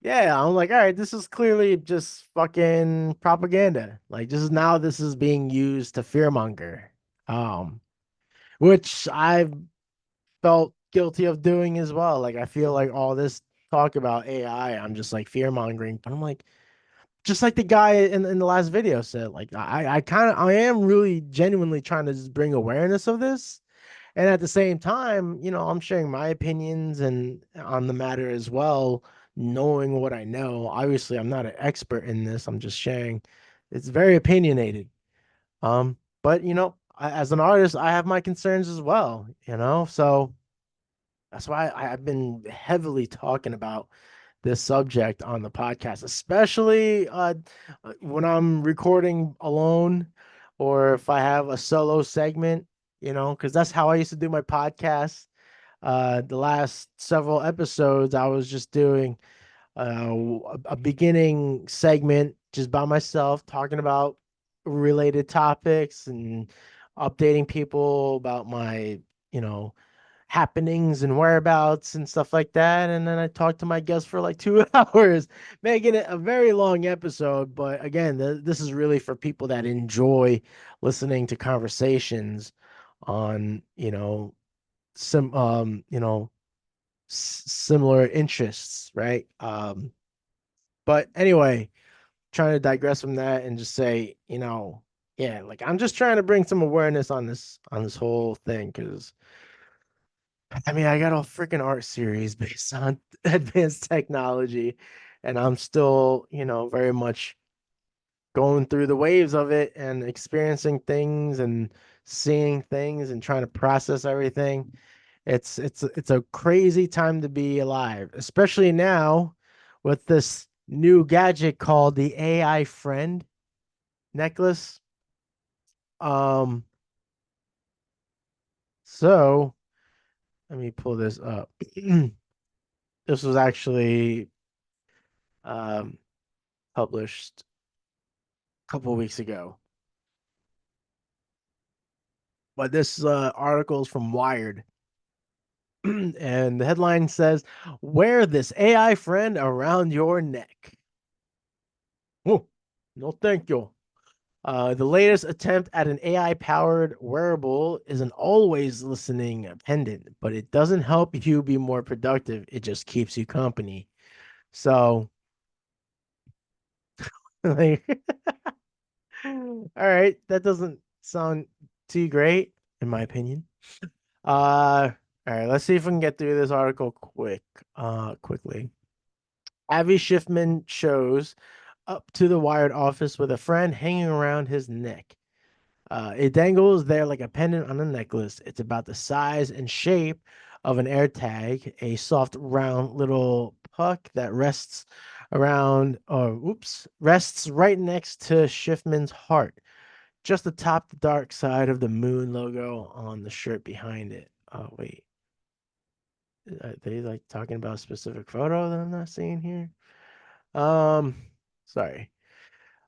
yeah, I'm like, all right, this is clearly just fucking propaganda. Like this is being used to fearmonger. Which I've felt guilty of doing as well. Like I feel like all this talk about AI, I'm just like fear mongering. But I'm like, just like the guy in the last video said, like I am really genuinely trying to just bring awareness of this. And at the same time, I'm sharing my opinions and on the matter as well, knowing what I know. Obviously, I'm not an expert in this. I'm just sharing. It's very opinionated. But as an artist, I have my concerns as well, so that's why I've been heavily talking about this subject on the podcast, especially when I'm recording alone or if I have a solo segment, because that's how I used to do my podcast. The last several episodes, I was just doing a beginning segment just by myself, talking about related topics and updating people about my, you know, happenings and whereabouts and stuff like that. And then I talked to my guest for like 2 hours, making it a very long episode. But again, this is really for people that enjoy listening to conversations on, similar interests, right? But anyway, trying to digress from that and just say, yeah, like I'm just trying to bring some awareness on this whole thing because I mean, I got a freaking art series based on advanced technology, and I'm still, very much going through the waves of it and experiencing things and seeing things and trying to process everything. It's a crazy time to be alive, especially now with this new gadget called the AI friend necklace. Um, so let me pull this up. This was actually um published a couple of weeks ago. But this article is from Wired. And the headline says, "Wear this AI friend around your neck." Oh, no, thank you. The latest attempt at an AI powered wearable is an always listening pendant, but it doesn't help you be more productive. It just keeps you company. So, like, all right, that doesn't sound too great, in my opinion. All right, let's see if we can get through this article quickly. Avi Schiffman shows up to the Wired office with a friend hanging around his neck. It dangles there like a pendant on a necklace. It's about the size and shape of an AirTag, a soft, round little puck that rests right next to Schiffman's heart, just atop the dark side of the moon logo on the shirt behind it. Oh, wait. Are they like talking about a specific photo that I'm not seeing here? Um, Sorry.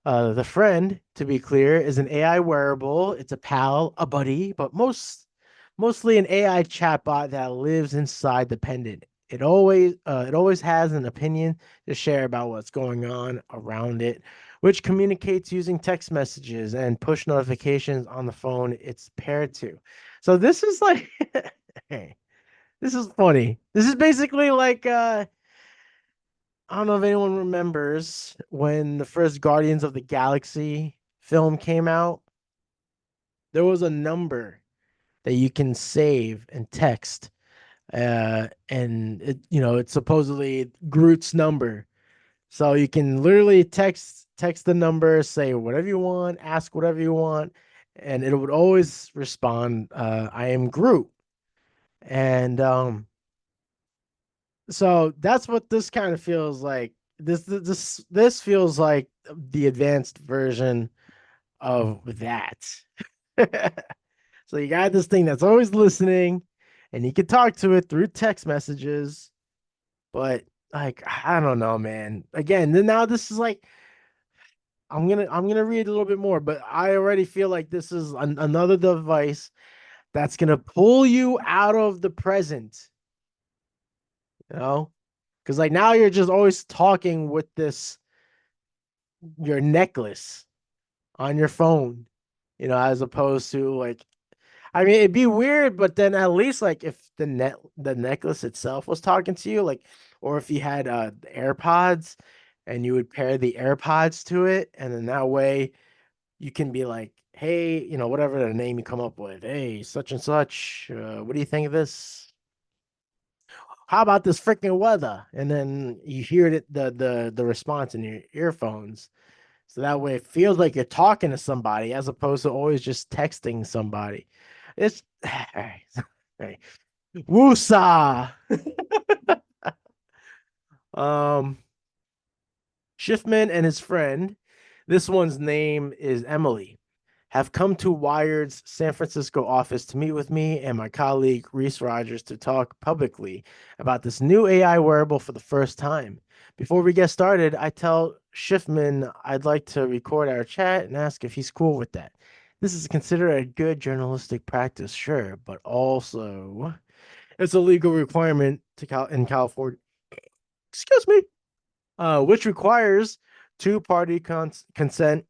The friend, to be clear, is an AI wearable. It's a pal, a buddy, but mostly an AI chatbot that lives inside the pendant. It always has an opinion to share about what's going on around it, which communicates using text messages and push notifications on the phone it's paired to. So this is like, hey, this is funny. This is basically like I don't know if anyone remembers when the first Guardians of the Galaxy film came out. There was a number that you can save and text, and it's supposedly Groot's number. So you can literally text the number, say whatever you want, ask whatever you want, and it would always respond, "I am Groot." And so that's what this kind of feels like. This feels like the advanced version of that. So you got this thing that's always listening, and you can talk to it through text messages. But like, I don't know, man. Again, then now this is like I'm gonna read a little bit more, but I already feel like this is another device that's gonna pull you out of the present. You know, because like now you're just always talking with your necklace on your phone, as opposed to like, I mean, it'd be weird, but then at least like if the necklace itself was talking to you, like, or if you had AirPods and you would pair the AirPods to it, and then that way you can be like hey, whatever the name you come up with. Hey, such and such. What do you think of this? How about this freaking weather? And then you hear the response in your earphones. So that way it feels like you're talking to somebody as opposed to always just texting somebody. It's hey, woosah. Um, Schiffman and his friend, this one's name is Emily, have come to Wired's San Francisco office to meet with me and my colleague Reese Rogers to talk publicly about this new AI wearable for the first time. Before we get started, I tell Schiffman I'd like to record our chat and ask if he's cool with that. This is considered a good journalistic practice, sure, but also it's a legal requirement in California. Excuse me, which requires two-party consent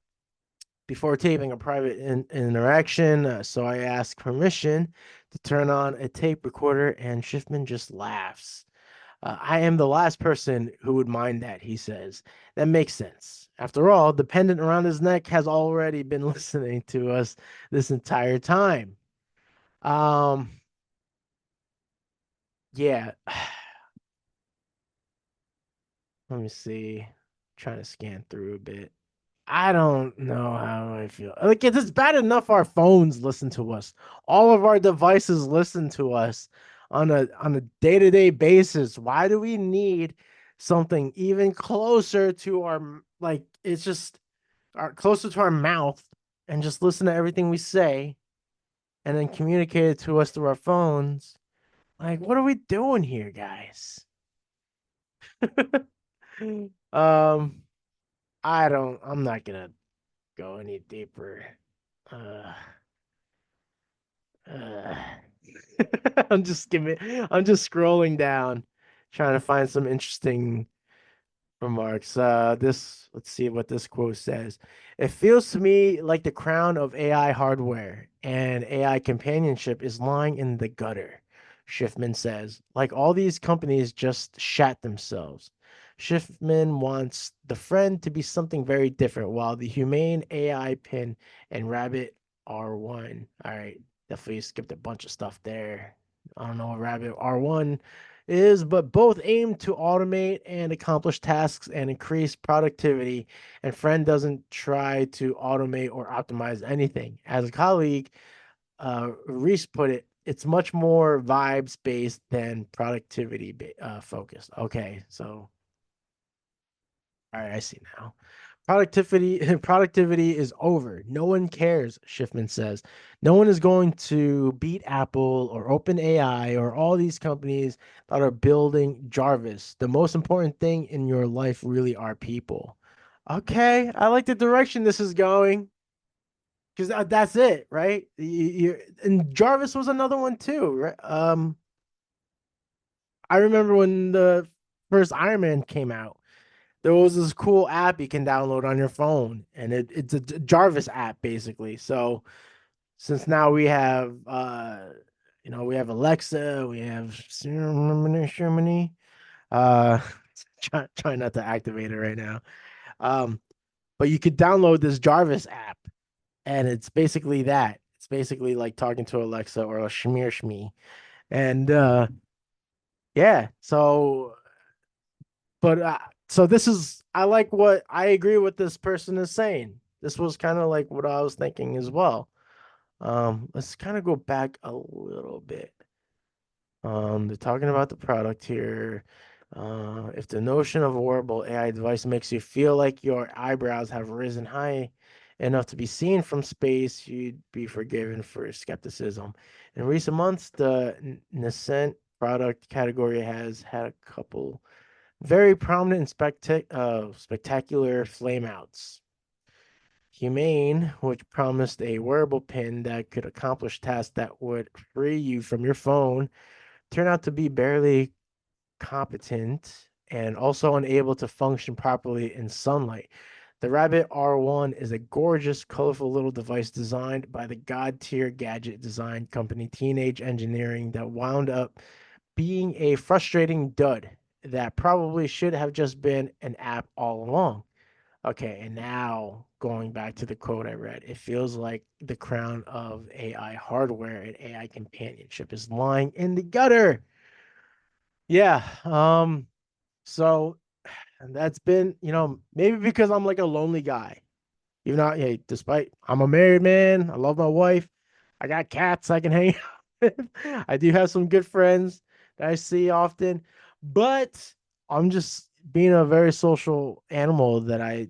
before taping a private interaction. So I ask permission to turn on a tape recorder, and Schiffman just laughs. I am the last person who would mind that, he says. That makes sense. After all, the pendant around his neck has already been listening to us this entire time. Yeah. Let me see. Trying to scan through a bit. I don't know how I feel. Like it's bad enough our phones listen to us. All of our devices listen to us on a day-to-day basis. Why do we need something even closer to our like it's just closer to our mouth and just listen to everything we say and then communicate it to us through our phones? Like, what are we doing here, guys? um, I'm not gonna go any deeper. Uh, uh, I'm just scrolling down, trying to find some interesting remarks. Let's see what this quote says. It feels to me like the crown of AI hardware and AI companionship is lying in the gutter, Schiffman says. Like all these companies just shat themselves. Schiffman wants the friend to be something very different, while the humane AI pin and rabbit are one. All right, definitely skipped a bunch of stuff there. I don't know what rabbit R1 is, but both aim to automate and accomplish tasks and increase productivity. And Friend doesn't try to automate or optimize anything. As a colleague, Reese put it, it's much more vibes based than productivity focused. Okay, so all right, I see now. Productivity is over. No one cares, Schiffman says. No one is going to beat Apple or OpenAI or all these companies that are building Jarvis. The most important thing in your life really are people. Okay, I like the direction this is going because that's it, right? And Jarvis was another one too, right? I remember when the first Iron Man came out, there was this cool app you can download on your phone, and it's a Jarvis app basically. So since now we have we have Alexa, we have Shermany. Uh try not to activate it right now. Um, but you could download this Jarvis app, and it's basically that. It's basically like talking to Alexa or a Shmir Shmi. And yeah, so this is I like what I agree with this person is saying. This was kind of like what I was thinking as well. Let's kind of go back a little bit. They're talking about the product here. If the notion of a wearable AI device makes you feel like your eyebrows have risen high enough to be seen from space, you'd be forgiven for skepticism. In recent months, the nascent product category has had a couple very prominent and spectacular flameouts. Humane, which promised a wearable pin that could accomplish tasks that would free you from your phone, turned out to be barely competent and also unable to function properly in sunlight. The Rabbit R1 is a gorgeous, colorful little device designed by the god tier gadget design company Teenage Engineering that wound up being a frustrating dud that probably should have just been an app all along. Okay, and now going back to the quote I read, it feels like the crown of AI hardware and AI companionship is lying in the gutter. Yeah. So that's been, maybe because I'm like a lonely guy. Even though, hey, despite I'm a married man, I love my wife, I got cats I can hang out with. I do have some good friends that I see often, but I'm just being a very social animal that I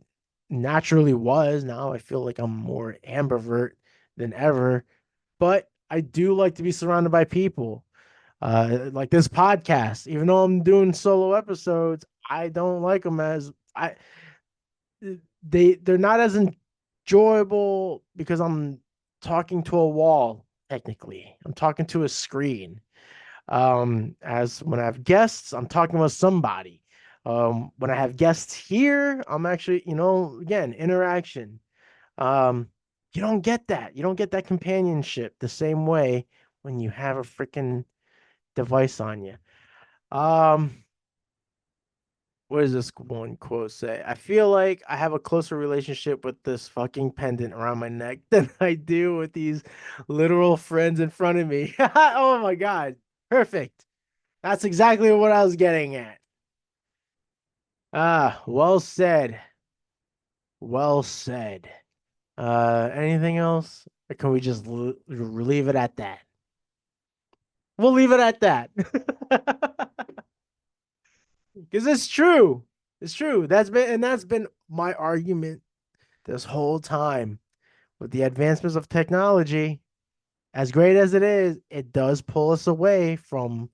naturally was. Now I feel like I'm more ambivert than ever, but I do like to be surrounded by people. Like this podcast, even though I'm doing solo episodes, I don't like them as I they're not as enjoyable because I'm talking to a wall technically. I'm talking to a screen. As when I have guests, I'm talking with somebody. When I have guests here, I'm actually, again, interaction. Um, you don't get that. You don't get that companionship the same way when you have a freaking device on you. Um, what does this one quote say? I feel like I have a closer relationship with this fucking pendant around my neck than I do with these literal friends in front of me. Oh my God. Perfect. That's exactly what I was getting at. Ah, well said. Well said. Anything else? Or can we just leave it at that? We'll leave it at that. Because it's true. It's true. That's been my argument this whole time. With the advancements of technology, as great as it is, it does pull us away from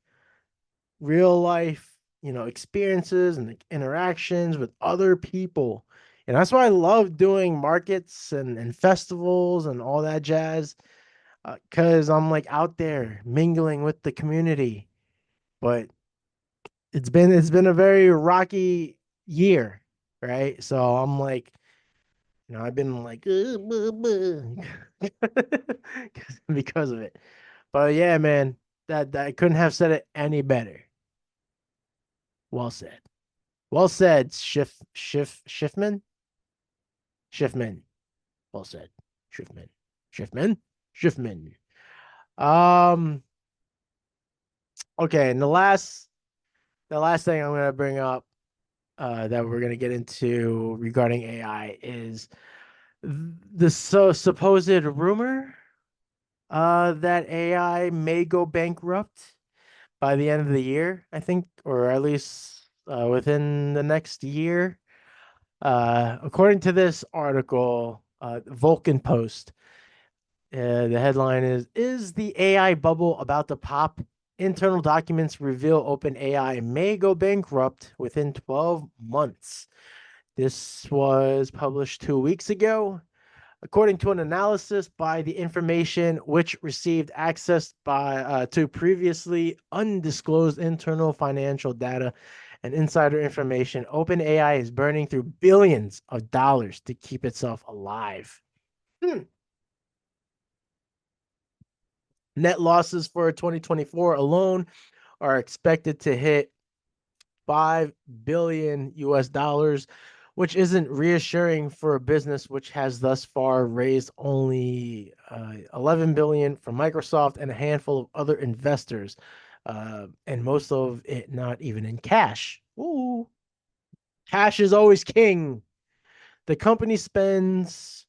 real life, experiences and interactions with other people. And that's why I love doing markets and festivals and all that jazz. Because I'm like out there mingling with the community. But it's been a very rocky year, right? So I'm like, I've been like because of it. But yeah, man, that I couldn't have said it any better. Well said. Well said, Schiffman? Schiffman. Well said. Schiffman. Schiffman? Schiffman. Um, okay, and the last thing I'm gonna bring up that we're gonna get into regarding AI is the supposed rumor that AI may go bankrupt by the end of the year, I think, or at least within the next year. According to this article, Vulcan Post, the headline is the AI bubble about to pop? Internal documents reveal OpenAI may go bankrupt within 12 months. This was published 2 weeks ago. According to an analysis by the information which received access to previously undisclosed internal financial data and insider information, OpenAI is burning through billions of dollars to keep itself alive. Net losses for 2024 alone are expected to hit 5 billion US dollars, which isn't reassuring for a business which has thus far raised only 11 billion from Microsoft and a handful of other investors, and most of it not even in cash. Ooh, cash is always king. The company spends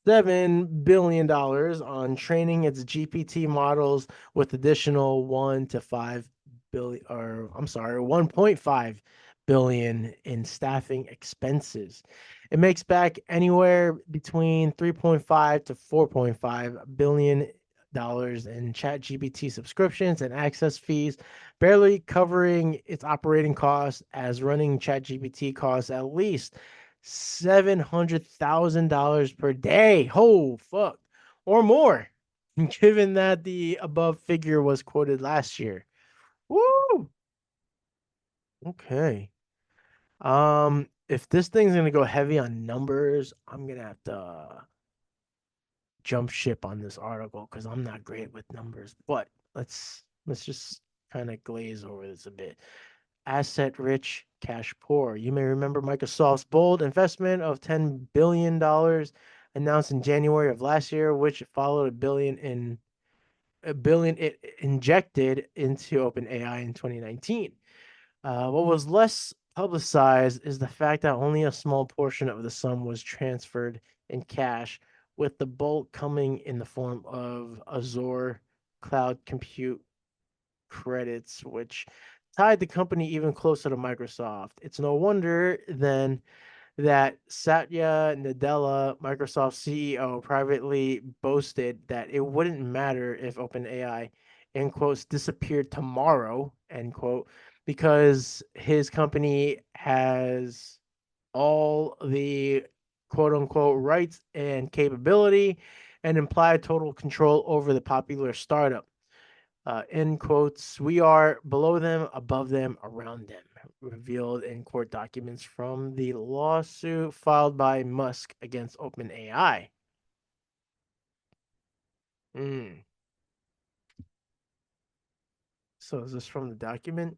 $7 billion on training its GPT models with additional 1.5 billion in staffing expenses. It makes back anywhere between 3.5 to 4.5 billion dollars in chat GPT subscriptions and access fees, barely covering its operating costs, as running chat GPT costs at least $700,000 per day. Oh, fuck. Or more, given that the above figure was quoted last year. Woo! Okay. If this thing's gonna go heavy on numbers, I'm gonna have to jump ship on this article because I'm not great with numbers. But let's just kind of glaze over this a bit. Asset rich, cash poor. You may remember Microsoft's bold investment of $10 billion announced in January of last year, which followed a billion it injected into OpenAI in 2019. What was less publicized is the fact that only a small portion of the sum was transferred in cash, with the bulk coming in the form of Azure cloud compute credits, which tied the company even closer to Microsoft. It's no wonder then that Satya Nadella, Microsoft CEO, privately boasted that it wouldn't matter if OpenAI, in quotes, disappeared tomorrow, end quote, because his company has all the quote unquote rights and capability and implied total control over the popular startup. End quotes. We are below them, above them, around them, revealed in court documents from the lawsuit filed by Musk against OpenAI. So is this from the document?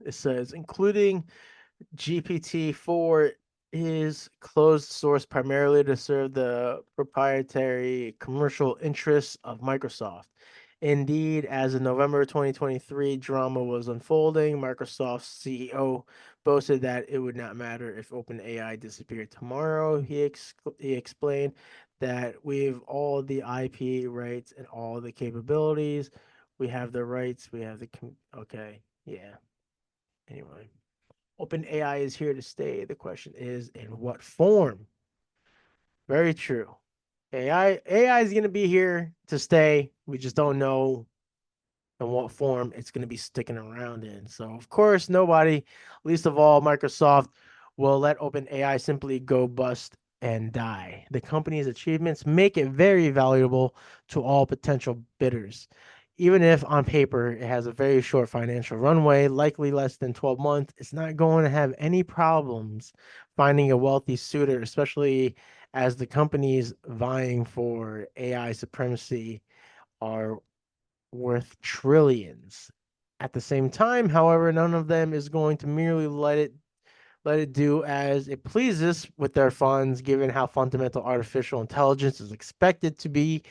It says, including GPT-4 is closed source primarily to serve the proprietary commercial interests of Microsoft. Indeed, as the November 2023 drama was unfolding, Microsoft's CEO boasted that it would not matter if OpenAI disappeared tomorrow. He explained that we have all the IP rights and all the capabilities. We have the rights. We have the okay, yeah. Anyway, OpenAI is here to stay. The question is, in what form? Very true. AI is going to be here to stay. We just don't know in what form it's going to be sticking around in. So, of course, nobody, least of all Microsoft, will let OpenAI simply go bust and die. The company's achievements make it very valuable to all potential bidders. Even if on paper it has a very short financial runway, likely less than 12 months, it's not going to have any problems finding a wealthy suitor, especially as the companies vying for AI supremacy are worth trillions. At the same time, however, none of them is going to merely let it do as it pleases with their funds, given how fundamental artificial intelligence is expected to be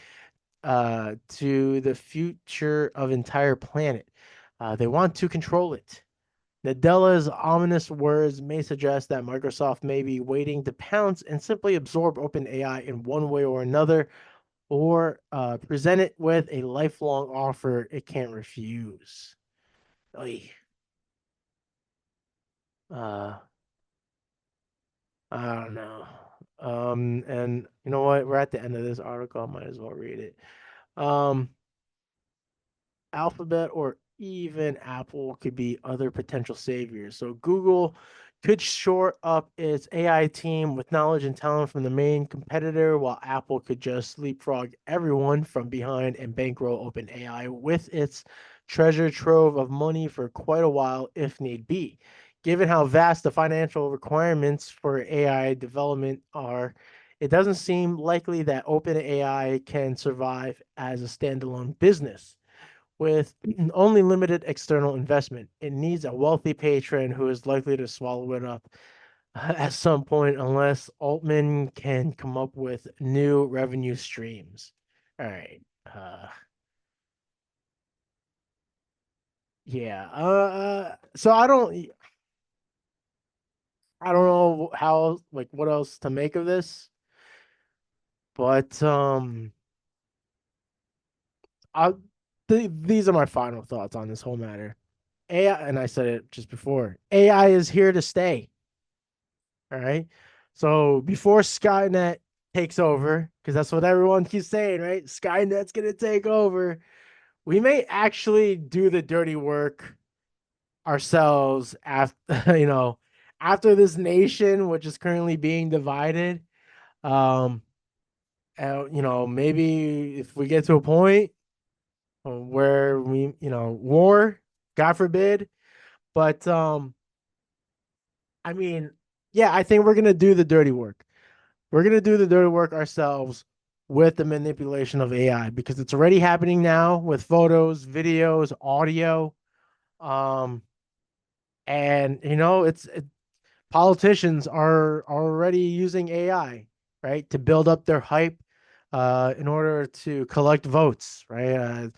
to the future of entire planet. They want to control it. Nadella's ominous words may suggest that Microsoft may be waiting to pounce and simply absorb OpenAI in one way or another, or present it with a lifelong offer it can't refuse. Oy. I don't know. And you know what? We're at the end of this article. I might as well read it. Alphabet or even Apple could be other potential saviors. So Google could shore up its AI team with knowledge and talent from the main competitor, while Apple could just leapfrog everyone from behind and bankroll OpenAI with its treasure trove of money for quite a while if need be. Given how vast the financial requirements for AI development are, it doesn't seem likely that OpenAI can survive as a standalone business. With only limited external investment, it needs a wealthy patron who is likely to swallow it up at some point, unless Altman can come up with new revenue streams. All right. Yeah. So I don't know how, like, what else to make of this, but these are my final thoughts on this whole matter. AI, and I said it just before, AI is here to stay. All right. So before Skynet takes over, because that's what everyone keeps saying, right? Skynet's going to take over. We may actually do the dirty work ourselves after, after this nation, which is currently being divided. Maybe if we get to a point where we, war, God forbid. But I mean, yeah, I think we're gonna do the dirty work. We're gonna do the dirty work ourselves with the manipulation of AI, because it's already happening now with photos, videos, audio. And politicians are already using AI, right, to build up their hype in order to collect votes, right?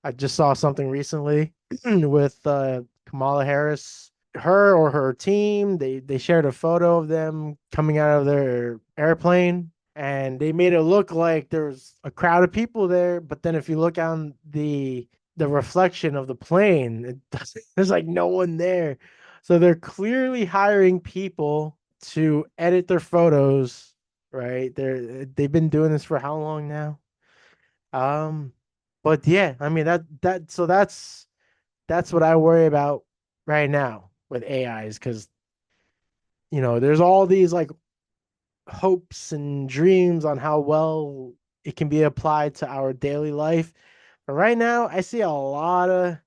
I just saw something recently with Kamala Harris. Her or her team, they shared a photo of them coming out of their airplane, and they made it look like there's a crowd of people there. But then if you look on the reflection of the plane, it doesn't, there's like no one there. So they're clearly hiring people to edit their photos, right? They've been doing this for how long now? Um, but yeah, I mean that's what I worry about right now with AIs, because there's all these like hopes and dreams on how well it can be applied to our daily life. But right now, I see a lot of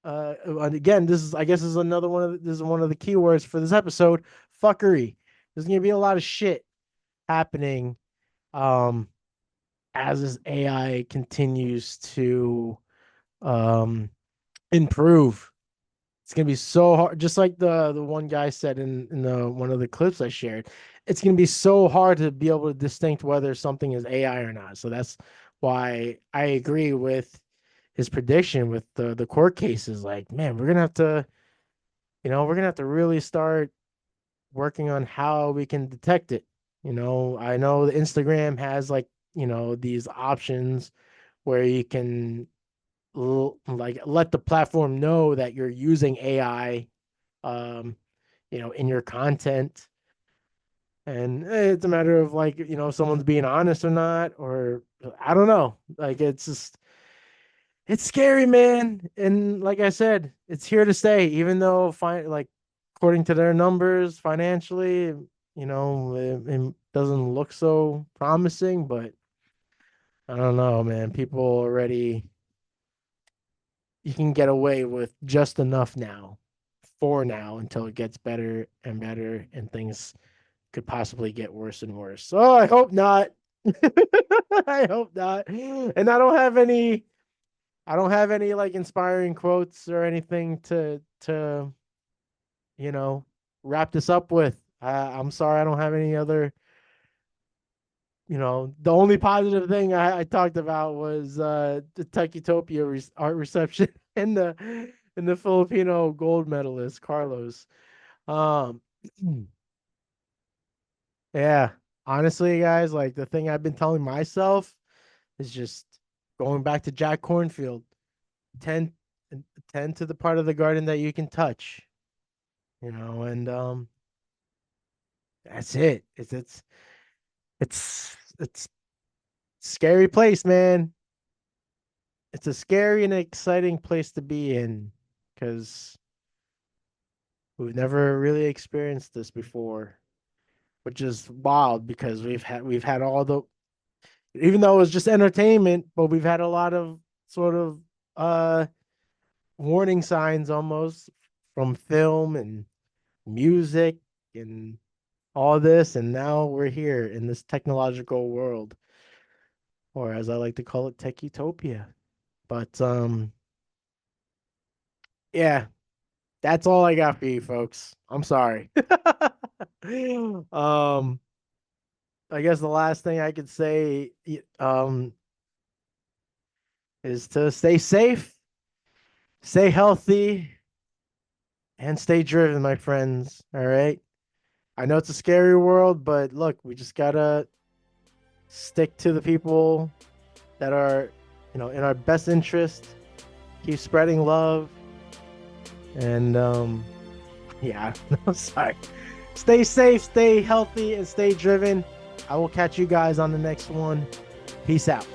and again, this is one of the keywords for this episode, fuckery. There's gonna be a lot of shit happening um as this AI continues to um improve. It's gonna be so hard, just like the one guy said in the one of the clips I shared. It's gonna be so hard to be able to distinct whether something is AI or not. So that's why I agree with his prediction with the court cases. Like, man, we're gonna have to really start working on how we can detect it. I know the Instagram has like, these options where you can like let the platform know that you're using AI in your content. And it's a matter of like, if someone's being honest or not, or I don't know. Like it's scary, man. And like I said, it's here to stay, even though like according to their numbers financially, it doesn't look so promising, but I don't know, man. People already, you can get away with just enough now for now until it gets better and better and things could possibly get worse and worse. Oh, I hope not. I hope not. And I don't have any like inspiring quotes or anything to wrap this up with. I'm sorry, I don't have any other. The only positive thing I talked about was the Techutopia art reception and the Filipino gold medalist Carlos. Um, yeah, honestly, guys, like the thing I've been telling myself is just going back to Jack Cornfield. Tend tend to the part of the garden that you can touch. And that's it. It's scary place, man. It's a scary and exciting place to be in because we've never really experienced this before, which is wild because we've had all the, even though it was just entertainment, but we've had a lot of sort of uh warning signs almost from film and music and all this, and now we're here in this technological world, or as I like to call it, tech utopia. But yeah, that's all I got for you folks. I'm sorry. um I guess the last thing I could say is to stay safe, stay healthy, and stay driven, my friends. All right. I know it's a scary world, but look, we just gotta stick to the people that are, in our best interest. Keep spreading love, and yeah, no, sorry. Stay safe, stay healthy, and stay driven. I will catch you guys on the next one. Peace out.